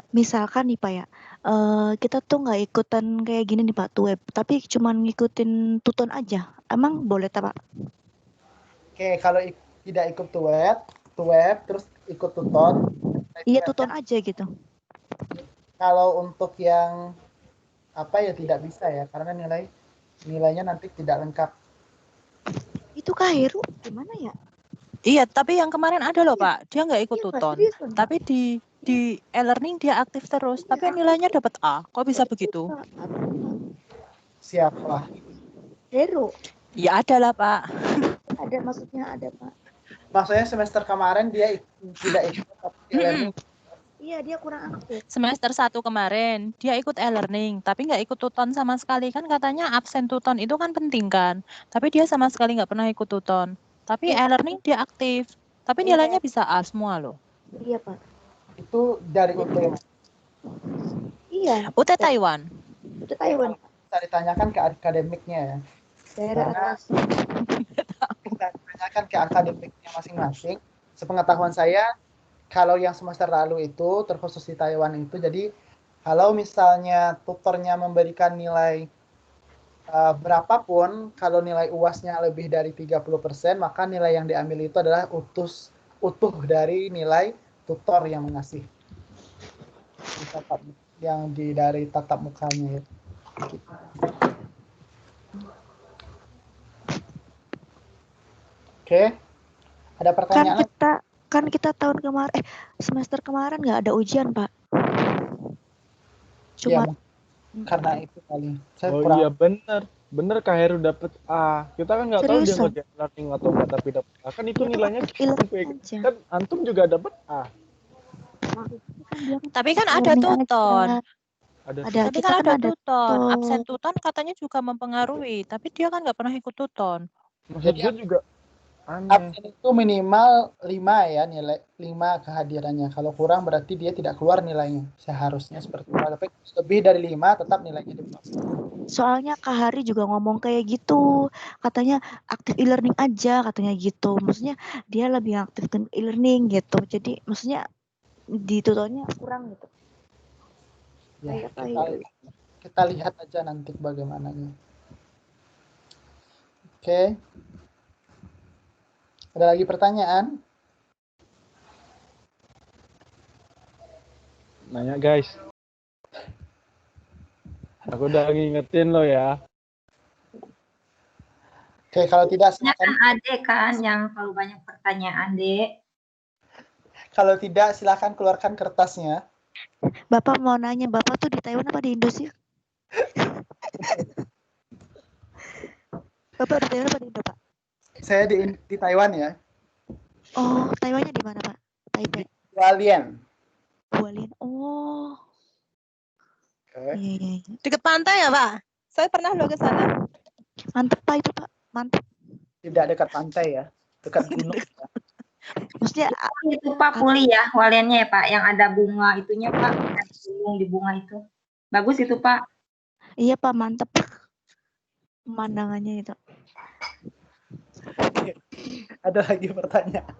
B: misalkan nih Pak ya, kita tuh nggak ikutan kayak gini nih Pak, tuweb, tapi cuman ngikutin tuton aja, emang boleh tak Pak?
A: Oke, kalau tidak ikut web, terus ikut tuton.
B: Iya tuton aja gitu.
A: Kalau untuk yang apa ya tidak bisa ya, karena nilainya nanti tidak lengkap.
B: Itu Kak Heru gimana ya?
J: Iya, tapi yang kemarin ada loh, Pak. Dia nggak ikut
B: Iya, Pak,
J: tuton.
B: serius, Pak.
J: Tapi di e-learning dia aktif terus, tapi nilainya dapat A. Kok bisa begitu?
A: Siapa?
B: Heru,
J: Ya ada lah, Pak.
B: ada maksudnya ada Pak.
A: Maksudnya semester kemarin dia tidak ikut e-learning.
B: Iya dia kurang aktif.
J: Semester 1 kemarin dia ikut e-learning, tapi nggak ikut tuton sama sekali. Kan katanya absen tuton itu kan penting kan. Tapi dia sama sekali nggak pernah ikut tuton. Tapi e-learning dia aktif. Tapi nilainya bisa A semua loh.
B: Iya Pak.
A: Itu dari UT.
B: Iya.
J: UT Taiwan.
B: Itu Taiwan.
A: Bisa ditanyakan ke akademiknya ya.
B: Daerah
A: Karena-
B: atas.
A: Kita tanyakan ke akademiknya masing-masing. Sepengetahuan saya, kalau yang semester lalu itu, terkhusus di Taiwan itu, jadi kalau misalnya tutornya memberikan nilai berapapun, kalau nilai UAS-nya lebih dari 30%, maka nilai yang diambil itu adalah utuh dari nilai tutor yang mengasih. Dari tatap mukanya ya. Oke. Ada pertanyaan?
B: Kan kita tahun kemarin semester kemarin nggak ada ujian Pak. Cuma
A: karena itu kali. Saya
I: Oh
A: kurang
I: iya bener Kak Heru dapet A. Kita kan nggak tahu dia
B: seriusan.
I: ngerjain learning atau enggak, tapi dapet A. Kan itu
B: Dia
I: nilainya
B: aktif e-learning aja.
I: kan antum juga dapet A.
B: Kan dia kan
J: Tapi kan
B: aktif
J: ada
B: e-learning
J: tuton.
B: aja.
I: Ada
B: Ada
J: Tapi
B: kita
J: kan
B: kan
J: ada
B: ada
J: tuton. Absen
B: tuh.
J: tuton katanya juga mempengaruhi. Tapi dia kan nggak pernah ikut tuton.
I: maksud
A: Jadi
I: gue juga aneh.
A: absen itu minimal 5 ya, nilai 5 kehadirannya. Kalau kurang berarti dia tidak keluar nilainya. Seharusnya seperti itu. Tapi lebih dari 5 tetap nilainya di bawah.
B: Soalnya Kak Hari juga ngomong kayak gitu. Katanya aktif e-learning aja katanya gitu. Maksudnya dia lebih aktif ke e-learning gitu. Jadi maksudnya di tutornya kurang gitu.
A: Ya,
B: Kayak
A: kita lihat aja nanti bagaimananya. Oke. Ada lagi pertanyaan?
I: Nanya guys. Aku udah ngingetin lo ya.
A: Oke, kalau tidak
H: Kan
A: silakan.
H: Ade kan yang selalu banyak pertanyaan, Dek.
A: Kalau tidak silakan keluarkan kertasnya.
B: Bapak mau nanya, Bapak tuh di Taiwan apa di Indo sih? Bapak di Taiwan apa di Indo, Pak?
A: Saya di Taiwan ya.
B: Oh, Taiwannya di mana, Pak? Taipei.
A: Hualien.
B: Hualien. Oh.
A: Oke.
B: Iya.
J: Dekat pantai ya, Pak? Saya pernah lo ke sana.
B: Mantep, Pak, itu, Pak. Mantep.
A: Tidak dekat pantai ya. Dekat gunung. Ya.
B: Maksudnya
H: Itu Pak pulih ya waliannya ya Pak, yang ada bunga itunya Pak, di bunga itu. Bagus itu Pak.
B: iya, Pak, mantep. Pemandangannya itu.
A: Ada lagi pertanyaan.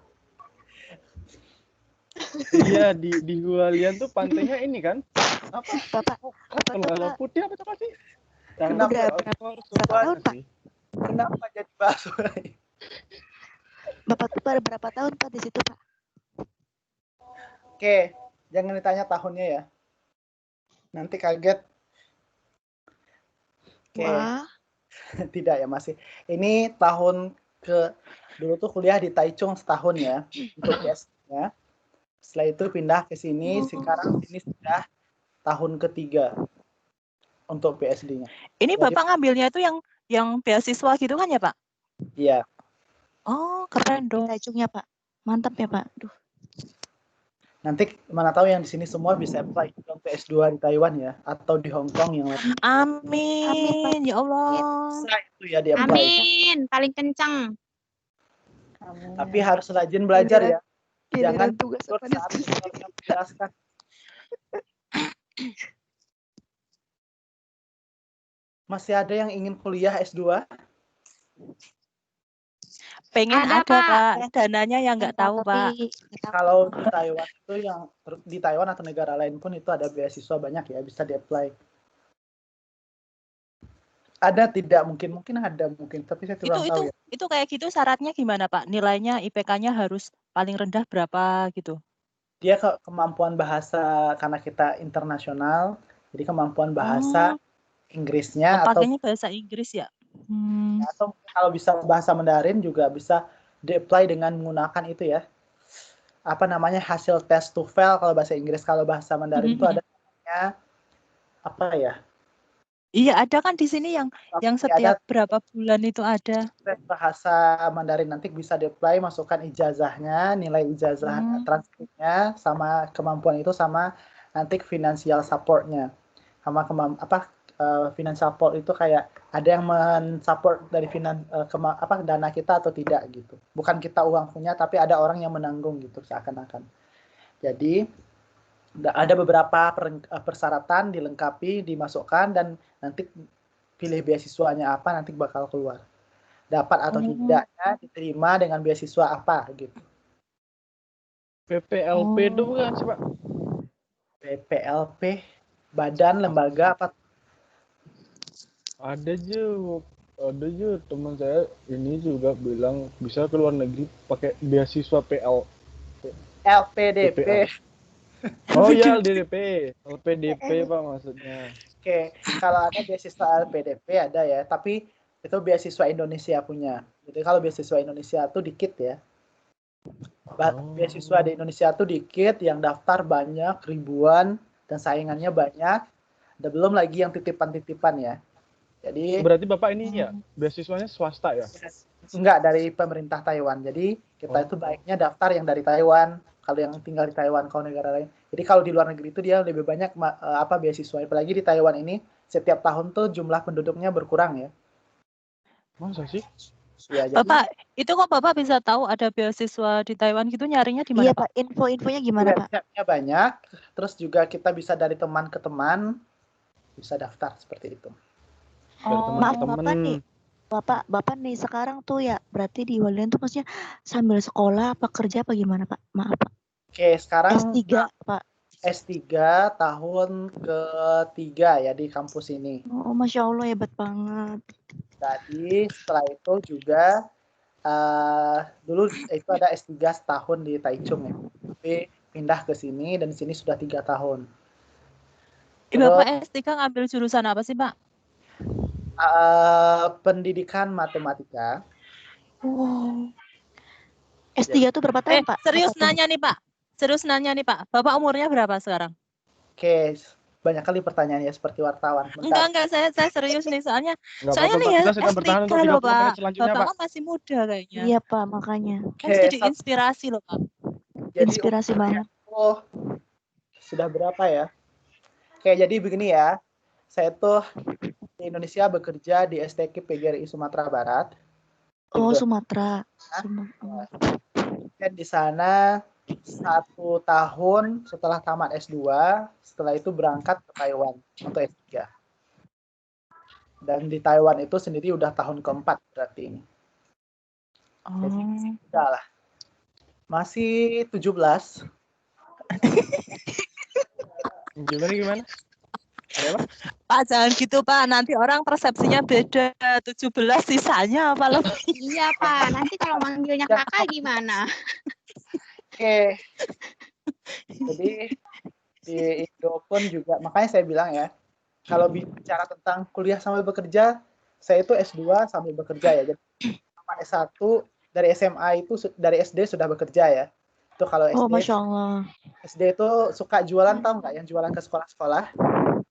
I: Iya di Hualien tuh pantainya ini kan? Apa?
B: Bapak
I: Kalau putih apa sih? Yang
A: Kenapa?
I: harus
B: tahun, Pak?
I: sih.
A: Kenapa jadi bahas?
B: Bapak tuh berapa tahun, Pak, di situ, Pak?
A: Oke, jangan ditanya tahunnya ya. Nanti kaget. Oke.
B: Wah.
A: Tidak ya, masih. Ini tahun dulu tuh kuliah di Taichung setahun ya untuk PS-nya. Setelah itu pindah ke sini, sekarang sini sudah tahun ketiga untuk PSD-nya.
J: Ini Bapak ngambilnya itu yang beasiswa gitu kan ya, Pak?
A: Iya.
J: Oh, keren dong.
B: Taichungnya, Pak. Mantap ya, Pak. Duh.
A: Nanti mana tahu yang di sini semua bisa apply untuk PS2 di Taiwan ya, atau di Hong Kong yang lain.
J: Amin, ya Allah.
A: Bisa itu ya di apply.
D: Amin, paling kencang.
A: Tapi harus rajin belajar ya. Jangan
B: tugas
A: ikut saat tutornya menjelaskan. Masih ada yang ingin kuliah S2?
J: Pengen ada, Pak. Dananya yang nggak tahu, Pak.
A: Kalau di Taiwan itu di Taiwan atau negara lain pun itu ada beasiswa banyak ya, bisa di-apply. Ada tidak mungkin ada mungkin, tapi saya kurang tahu ya.
J: Itu kayak gitu syaratnya gimana, Pak? Nilainya IPK-nya harus paling rendah berapa gitu?
A: Dia kemampuan bahasa karena kita internasional, jadi kemampuan bahasa Inggrisnya atau
J: bahasa Inggris ya.
A: Atau kalau bisa bahasa Mandarin juga bisa di-apply dengan menggunakan itu ya. Apa namanya hasil tes TOEFL kalau bahasa Inggris, kalau bahasa Mandarin itu ada namanya apa ya?
J: Iya, ada kan di sini yang setiap berapa bulan itu ada.
A: Bahasa Mandarin nanti bisa di-apply, masukkan ijazahnya, nilai ijazah transkripnya sama kemampuan itu sama nanti financial support-nya. Sama financial support itu kayak ada yang mensupport dari dana kita atau tidak gitu. Bukan kita uang punya, tapi ada orang yang menanggung gitu seakan-akan. Jadi ada beberapa persyaratan dilengkapi, dimasukkan, dan nanti pilih beasiswanya apa nanti bakal keluar. Dapat atau tidaknya diterima dengan beasiswa apa gitu.
I: PPLP itu bukan sih Pak?
A: PPLP, badan lembaga apa?
I: Ada juga teman saya ini juga bilang bisa ke luar negeri pakai beasiswa
A: LPDP.
I: Oh ya LPDP Pak maksudnya.
A: Oke, kalau ada beasiswa LPDP ada ya, tapi itu beasiswa Indonesia punya. Jadi kalau beasiswa Indonesia tuh dikit ya. Beasiswa di Indonesia tuh dikit, yang daftar banyak ribuan dan saingannya banyak. Ada belum lagi yang titipan-titipan ya. Jadi
I: Berarti Bapak ini ya beasiswanya swasta ya?
A: enggak dari pemerintah Taiwan. Jadi kita itu baiknya daftar yang dari Taiwan. Kalau yang tinggal di Taiwan, kalau negara lain. Jadi kalau di luar negeri itu dia lebih banyak beasiswa. Apalagi di Taiwan ini setiap tahun tuh jumlah penduduknya berkurang ya.
I: Masa sih?
A: Ya, jadi
E: Bapak, itu kok Bapak bisa tahu ada beasiswa di Taiwan gitu, nyarinya di mana,
B: Iya
E: Pak?
B: Pak, info-infonya
A: di
B: gimana Pak?
A: website-nya banyak. Terus juga kita bisa dari teman ke teman bisa daftar seperti itu.
I: Dari teman
B: Maaf
I: ke teman.
B: Bapak nih, Bapak nih sekarang tuh ya berarti di Walian tuh maksudnya sambil sekolah apa kerja apa gimana Pak? Maaf Pak.
A: Oke, sekarang
B: S3 Pak.
A: S3 tahun ketiga ya di kampus ini.
B: Oh Masya Allah hebat banget.
A: Jadi setelah itu juga dulu itu ada S3 setahun di Taichung ya. Tapi pindah ke sini dan di sini sudah 3 tahun.
E: Bapak S3 ngambil jurusan apa sih, Pak?
A: Pendidikan matematika.
B: Oh. S3 tuh berapa tahun Pak?
E: Serius nanya nih Pak. Bapak umurnya berapa sekarang?
A: Oke, banyak kali pertanyaannya seperti wartawan.
E: Enggak, saya serius nih soalnya nih ya
I: S3
E: loh Pak. Bapak kan masih muda kayaknya.
B: Iya Pak, makanya.
E: Kan jadi inspirasi loh Pak.
A: Jadi
B: inspirasi banget.
A: Oh, sudah berapa ya? Oke, jadi begini ya. Saya tuh di Indonesia bekerja di STQ PGRI Sumatera Barat.
B: Oh, Sumatera.
A: Dan di sana 1 tahun setelah tamat S2, setelah itu berangkat ke Taiwan untuk S3. Dan di Taiwan itu sendiri udah tahun keempat berarti ini. Jadi udah lah. Masih 17.
I: Gimana?
E: Pak jangan gitu Pak, nanti orang persepsinya beda. 17 sisanya apa lebih?
D: Iya Pak, nanti kalau manggilnya kakak gimana?
A: Oke. Jadi di Indo pun juga, makanya saya bilang ya, kalau bicara tentang kuliah sambil bekerja, saya itu S2 sambil bekerja ya. Jadi sama S1 dari SMA itu dari SD sudah bekerja ya. Itu kalau SD.
B: Oh, Masya Allah.
A: SD itu suka jualan, tahu nggak yang jualan ke sekolah-sekolah?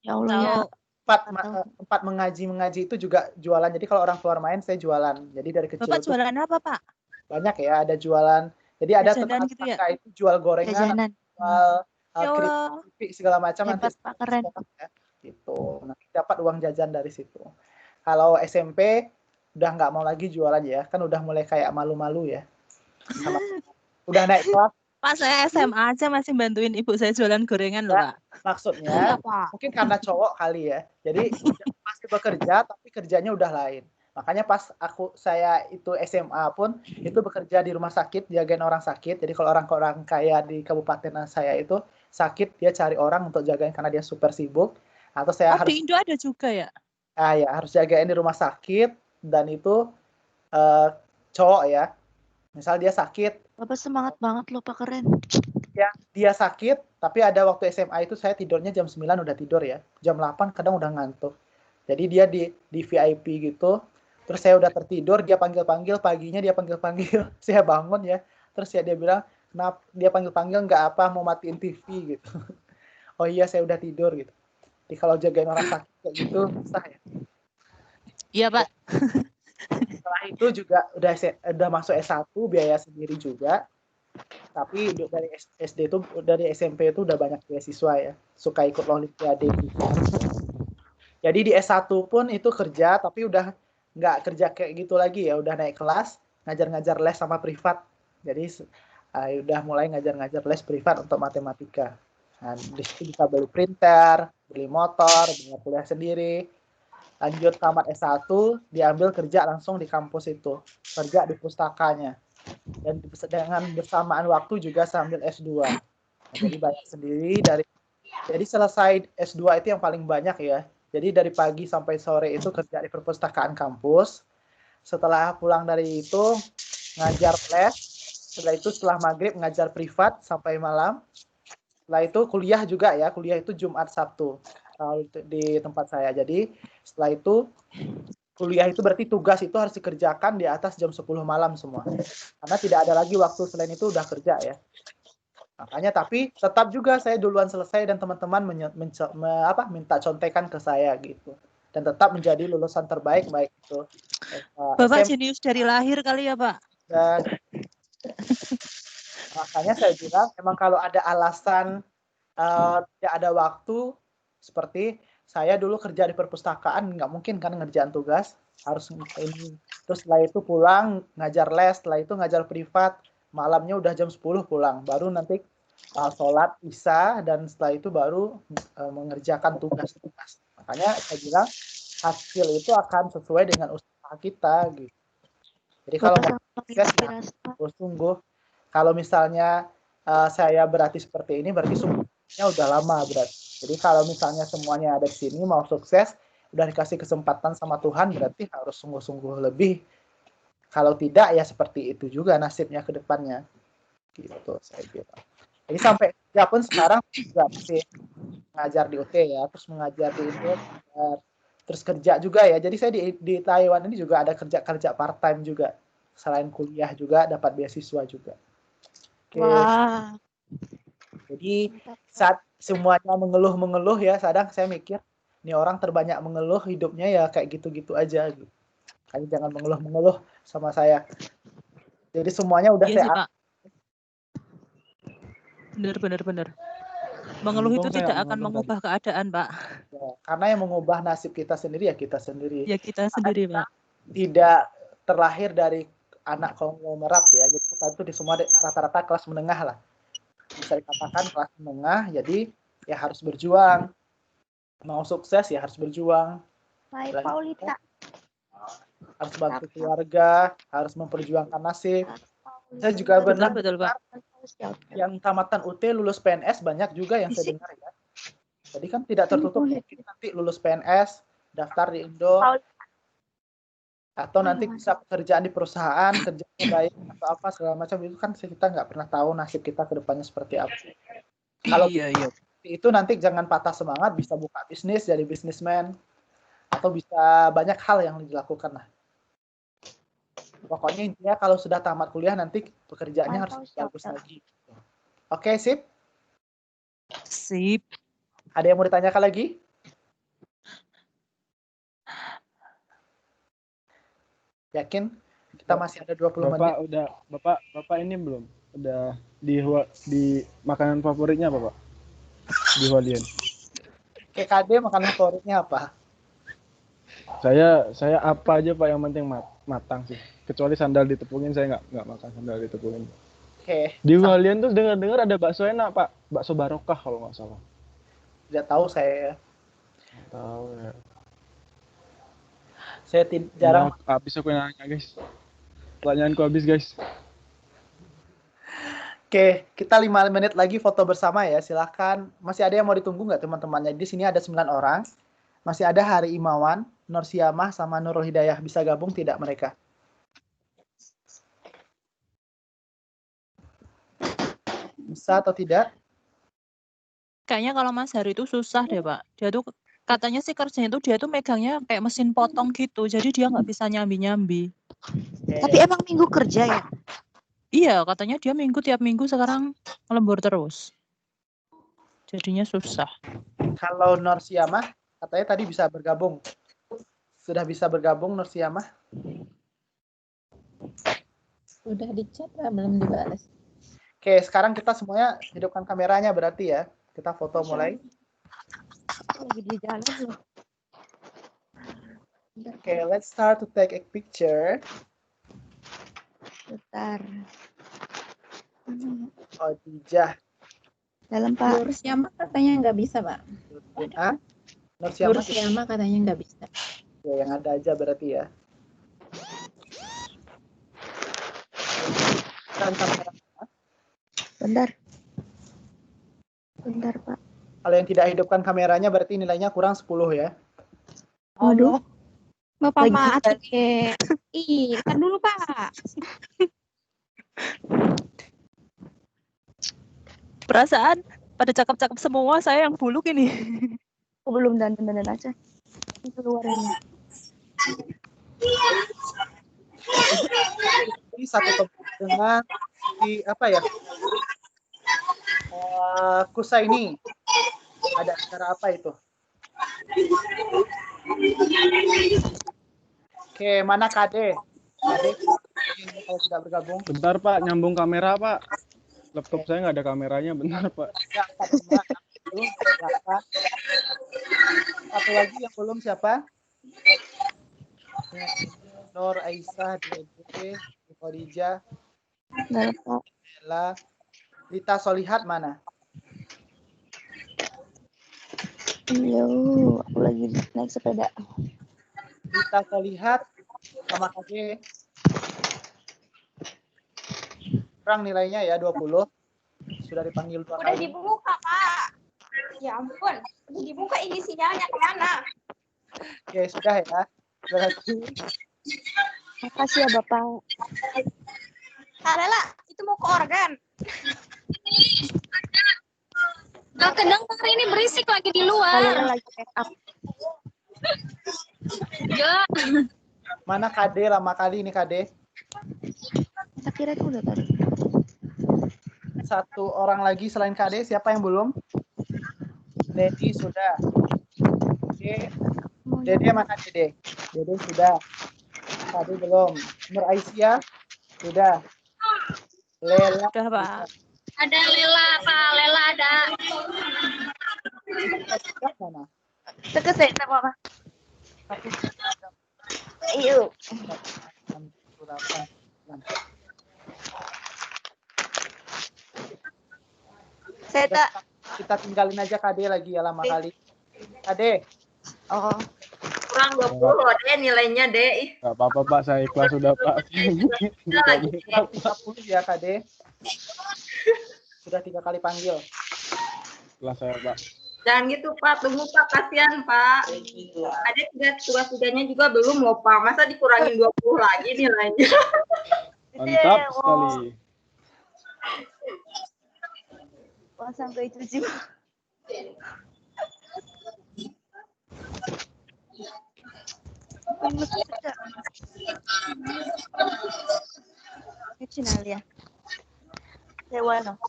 B: Ya Allah.
A: Tempat mengaji itu juga jualan. Jadi kalau orang keluar main saya jualan. Jadi dari kecil.
E: Bapak jualan apa Pak?
A: Banyak ya, ada jualan. Jadi ada tetangga
E: gitu ya?
A: itu jual gorengan, jual keripik segala macam.
B: Hebat,
A: nanti
B: Pak, keren.
A: Ya, gitu. Nanti dapat uang jajan dari situ. Kalau SMP udah nggak mau lagi jualan ya, kan udah mulai kayak malu-malu ya. Udah naik kelas.
E: Pak saya SMA aja masih bantuin ibu saya jualan gorengan loh Pak.
A: Maksudnya mungkin karena cowok kali ya. Jadi masih bekerja tapi kerjanya udah lain. Makanya pas saya itu SMA pun itu bekerja di rumah sakit, jagain orang sakit. Jadi kalau orang-orang kaya di kabupaten saya itu sakit, dia cari orang untuk jagain karena dia super sibuk. Atau saya harus
E: di Indo ada juga ya?
A: Ya, harus jagain di rumah sakit dan itu cowok ya. Misal dia sakit.
B: Bapak semangat banget loh Pak, keren.
A: Ya, dia sakit, tapi ada waktu SMA itu saya tidurnya jam 9 udah tidur ya. Jam 8 kadang udah ngantuk. Jadi dia di VIP gitu. Terus saya udah tertidur, dia panggil-panggil, paginya dia panggil-panggil. Saya bangun ya. Terus ya dia bilang, "Kenapa dia panggil-panggil nggak apa, mau matiin TV gitu." Oh iya, saya udah tidur gitu. Jadi kalau jagain orang sakit kayak gitu susah ya.
E: Iya, Pak.
A: Setelah itu juga udah masuk S1, biaya sendiri juga. Tapi dari SD itu, dari SMP itu udah banyak beasiswa ya. Suka ikut olimpiade gitu. Jadi di S1 pun itu kerja, tapi udah nggak kerja kayak gitu lagi ya. Udah naik kelas, ngajar-ngajar les sama privat. Jadi udah mulai ngajar-ngajar les privat untuk matematika. Nah, di situ bisa beli printer, beli motor, beli kuliah sendiri. Lanjut tamat S1, diambil kerja langsung di kampus itu. Kerja di pustakanya. Dan dengan bersamaan waktu juga sambil S2. Nah, jadi banyak sendiri jadi selesai S2 itu yang paling banyak ya. Jadi dari pagi sampai sore itu kerja di perpustakaan kampus. Setelah pulang dari itu ngajar les. Setelah itu setelah maghrib ngajar privat sampai malam. Setelah itu kuliah juga ya. Kuliah itu Jumat Sabtu di tempat saya. Jadi setelah itu kuliah itu berarti tugas itu harus dikerjakan di atas jam 10 malam semua. Karena tidak ada lagi waktu selain itu udah kerja ya. Makanya tapi tetap juga saya duluan selesai dan teman-teman minta contekan ke saya gitu. Dan tetap menjadi lulusan terbaik baik itu
J: Bapak
A: SMP
J: jenius dari lahir kali ya, Pak?
A: dan makanya saya bilang emang kalau ada alasan tidak ada waktu, seperti saya dulu kerja di perpustakaan, nggak mungkin kan ngerjain tugas, harus ini. Terus setelah itu pulang, ngajar les, setelah itu ngajar privat, malamnya udah jam 10 pulang, baru nanti sholat isya, dan setelah itu baru mengerjakan tugas-tugas. Makanya saya bilang, hasil itu akan sesuai dengan usaha kita, gitu. Jadi kalau mau sukses, sungguh. Kalau misalnya saya berarti seperti ini, berarti sungguhnya udah lama berarti. Jadi kalau misalnya semuanya ada di sini mau sukses, udah dikasih kesempatan sama Tuhan, berarti harus sungguh-sungguh lebih. Kalau tidak ya seperti itu juga nasibnya ke depannya. Gitu saya bilang. Jadi sampai kerja pun sekarang juga masih mengajar di UT ya, terus mengajar di Indo, terus kerja juga ya. Jadi saya di Taiwan ini juga ada kerja part time juga. Selain kuliah juga dapat beasiswa juga. Oke.
B: Wah.
A: Jadi saat semuanya mengeluh ya, kadang saya mikir, ini orang terbanyak mengeluh hidupnya ya kayak gitu-gitu aja. Gitu. Kalian jangan mengeluh-mengeluh sama saya. Jadi semuanya udah
J: Iya
A: saya
J: sih, Pak. Benar. Mengeluh itu
I: Untung saya
J: tidak
I: nggak
J: akan
I: mengeluh
J: mengubah keadaan, Pak.
A: Ya, karena yang mengubah nasib kita sendiri ya kita sendiri.
J: Ya kita sendiri, Pak.
A: Tidak terlahir dari anak konglomerat ya. Jadi kita itu di semua rata-rata kelas menengah lah. Bisa dikatakan kelas menengah, jadi ya harus berjuang. Mau sukses ya harus berjuang.
B: Baik, Paulita.
A: Harus bantu keluarga, harus memperjuangkan nasib. Saya juga benar
J: Pak.
A: Yang tamatan UT lulus PNS banyak juga yang saya dengar ya. Jadi kan tidak tertutup mungkin nanti lulus PNS, daftar di Indo, atau nanti bisa pekerjaan di perusahaan, kerjanya baik atau apa segala macam, itu kan kita nggak pernah tahu nasib kita ke depannya seperti apa. Kalau itu nanti jangan patah semangat, bisa buka bisnis, jadi bisnismen, atau bisa banyak hal yang dilakukan lah. Pokoknya intinya kalau sudah tamat kuliah nanti pekerjaannya harus bagus lagi. Oke, sip?
J: Sip.
A: Ada yang mau ditanyakan lagi? Yakin? Kita masih ada 20 menit.
I: Bapak ini belum? Udah di makanan favoritnya apa, Pak? Di Hualien.
A: KKD makanan favoritnya apa?
I: Saya apa aja Pak, yang penting matang sih. Kecuali sandal ditepungin, saya nggak makan sandal ditepungin.
A: Oke.
I: Di Hualien tuh dengar ada bakso enak, Pak. Bakso Barokah kalau nggak salah.
A: Tidak tahu saya.
I: Tahu ya.
A: Saya jarang.
I: Habis aku nanya, guys. Pertanyaanku habis, guys.
A: Oke, kita 5 menit lagi foto bersama ya. Silakan. Masih ada yang mau ditunggu nggak teman-temannya? Di sini ada 9 orang. Masih ada Hari Imawan, Nur Siamah, sama Nurul Hidayah. Bisa gabung tidak mereka? Bisa atau tidak?
J: Kayaknya kalau Mas Hari itu susah deh, Pak. Dia tuh katanya sih kerjanya itu dia tuh megangnya kayak mesin potong gitu. Jadi dia nggak bisa nyambi-nyambi.
B: Tapi emang minggu kerja ya?
J: Iya, katanya dia tiap minggu sekarang lembur terus. Jadinya susah.
A: Kalau Nur Siamah, katanya tadi bisa bergabung. Sudah bisa bergabung Nur Siamah?
G: Sudah di chat belum dibalas.
A: Oke, sekarang kita semuanya hidupkan kameranya berarti ya. Kita foto mulai.
B: Lagi di jalan loh.
A: Oke, let's start to take a picture.
B: Bentar.
A: Khadijah.
B: Dalam, Pak.
G: Nur Siamah katanya nggak bisa, Pak.
A: Nur
G: Siamah katanya nggak bisa.
A: Ya, yang ada aja berarti ya.
B: Bentar, Pak.
A: Kalau yang tidak hidupkan kameranya berarti nilainya kurang 10 ya.
B: Waduh.
D: Bapak kan dulu, Pak.
J: Perasaan pada cakep-cakep semua, saya yang buluk ini.
B: Aku belum dandan aja. Ini keluar ini.
A: Ini satu tempat dengan di apa ya? Kusaini. Ada acara apa itu? Oke, mana KD? KD kalau sudah bergabung.
I: Bentar Pak, nyambung kamera Pak. Laptop saya nggak ada kameranya, bentar Pak.
A: Ya, belum siapa? Satu lagi yang belum siapa? Nur Aisyah, Dede, Khadijah, Bella, Rita Solihat mana?
B: Yo, aku lagi naik sepeda.
A: Rita Solihat sama KG. Kurang nilainya ya 20. Sudah dipanggil 2
K: Udah
A: kali.
K: dibuka, Pak. Ya ampun, udah dibuka ini sinyalnya kemana?
A: Oke, sudah ya. Berarti
B: Makasih ya Bapak.
K: Kak Lela, itu mau ke organ.
D: Kak kedengar ini berisik lagi di luar.
B: Kalian lagi make up.
D: Enggak.
A: mana KD lama kali ini KD?
B: Saya kira itu udah tadi.
A: Satu orang lagi selain KD, siapa yang belum? Dedi sudah. Dede mana Dede? Dede sudah. KD belum. Nur Aisyah sudah. Lela
J: Udah, Pak.
D: Ada Lela, Pak. Lela ada.
A: mana?
B: Deket saya sama Mama. Ayo. Saya tak.
A: Kita tinggalin aja KD lagi ya lama kali. KD.
B: Oh.
H: Kurang 20 deh nilainya deh.
I: Nggak apa-apa Pak, saya ikhlas sudah Pak.
A: 30 ya KD. Sudah 3 kali panggil.
I: Ikhlas saya Pak.
H: Jangan gitu Pak, tunggu Pak, kasihan Pak. Ada tugas-tugasnya juga belum loh Pak. Masa dikurangin 20 lagi nilainya?
I: Mantap sekali.
B: Sampai cuci. Cinalia. Dewano.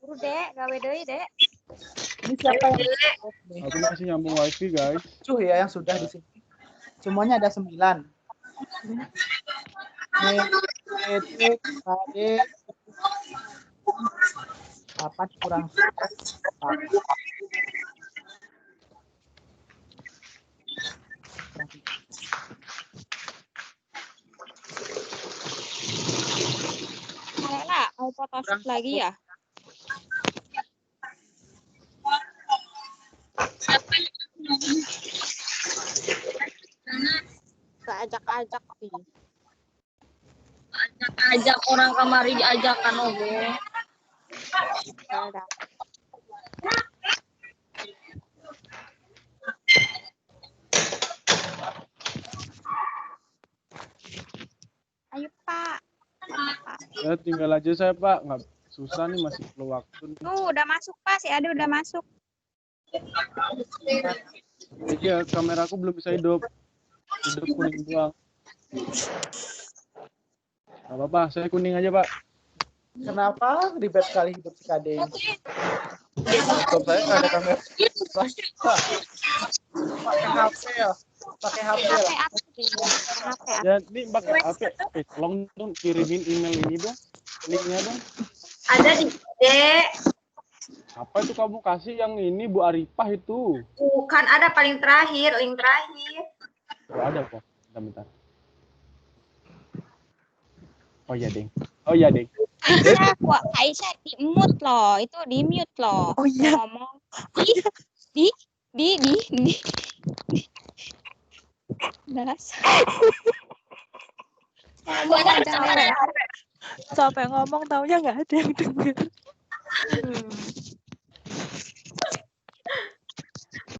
K: Buru Dek, gawe deui Dek.
A: Ini siapa yang
I: Aku masih nyambung wifi guys.
A: ya yang sudah di sini? Semuanya ada 9. Dede, KD, 8 kurang 1.
K: Lela, mau photoshoot lagi ya? Ajak-ajak sih.
F: Ajak orang kamari diajakan oke.
K: Udah. Ayo Pak.
I: Ya tinggal aja saya Pak, nggak susah nih masih perlu waktu.
K: Tuh udah masuk Pak, si Ade udah masuk.
I: Iya, kameraku belum bisa hidup. Hidup kuning doang. Gak apa-apa, saya kuning aja Pak.
A: Kenapa ribet sekali hidup si KD ini? Laptop saya nggak ada kamera. Pakai HP ya? Pakai HP ya?
I: Ya, ini pakai HP. Tolong dong kirimin email ini dong. Linknya dong.
H: Ada di Dek.
I: Apa itu kamu kasih yang ini Bu Arifah itu?
H: Bukan, ada paling terakhir, link terakhir.
I: Oh, ada kok. Bentar. Oh iya, Deng. Oh iya, Deng.
K: Wah, Aisyah di-mute loh, itu di-mute loh.
B: Oh iya.
K: Ngomong. Di. Dasar. Ngomong aja.
J: Sampai ngomong taunya nggak ada yang denger.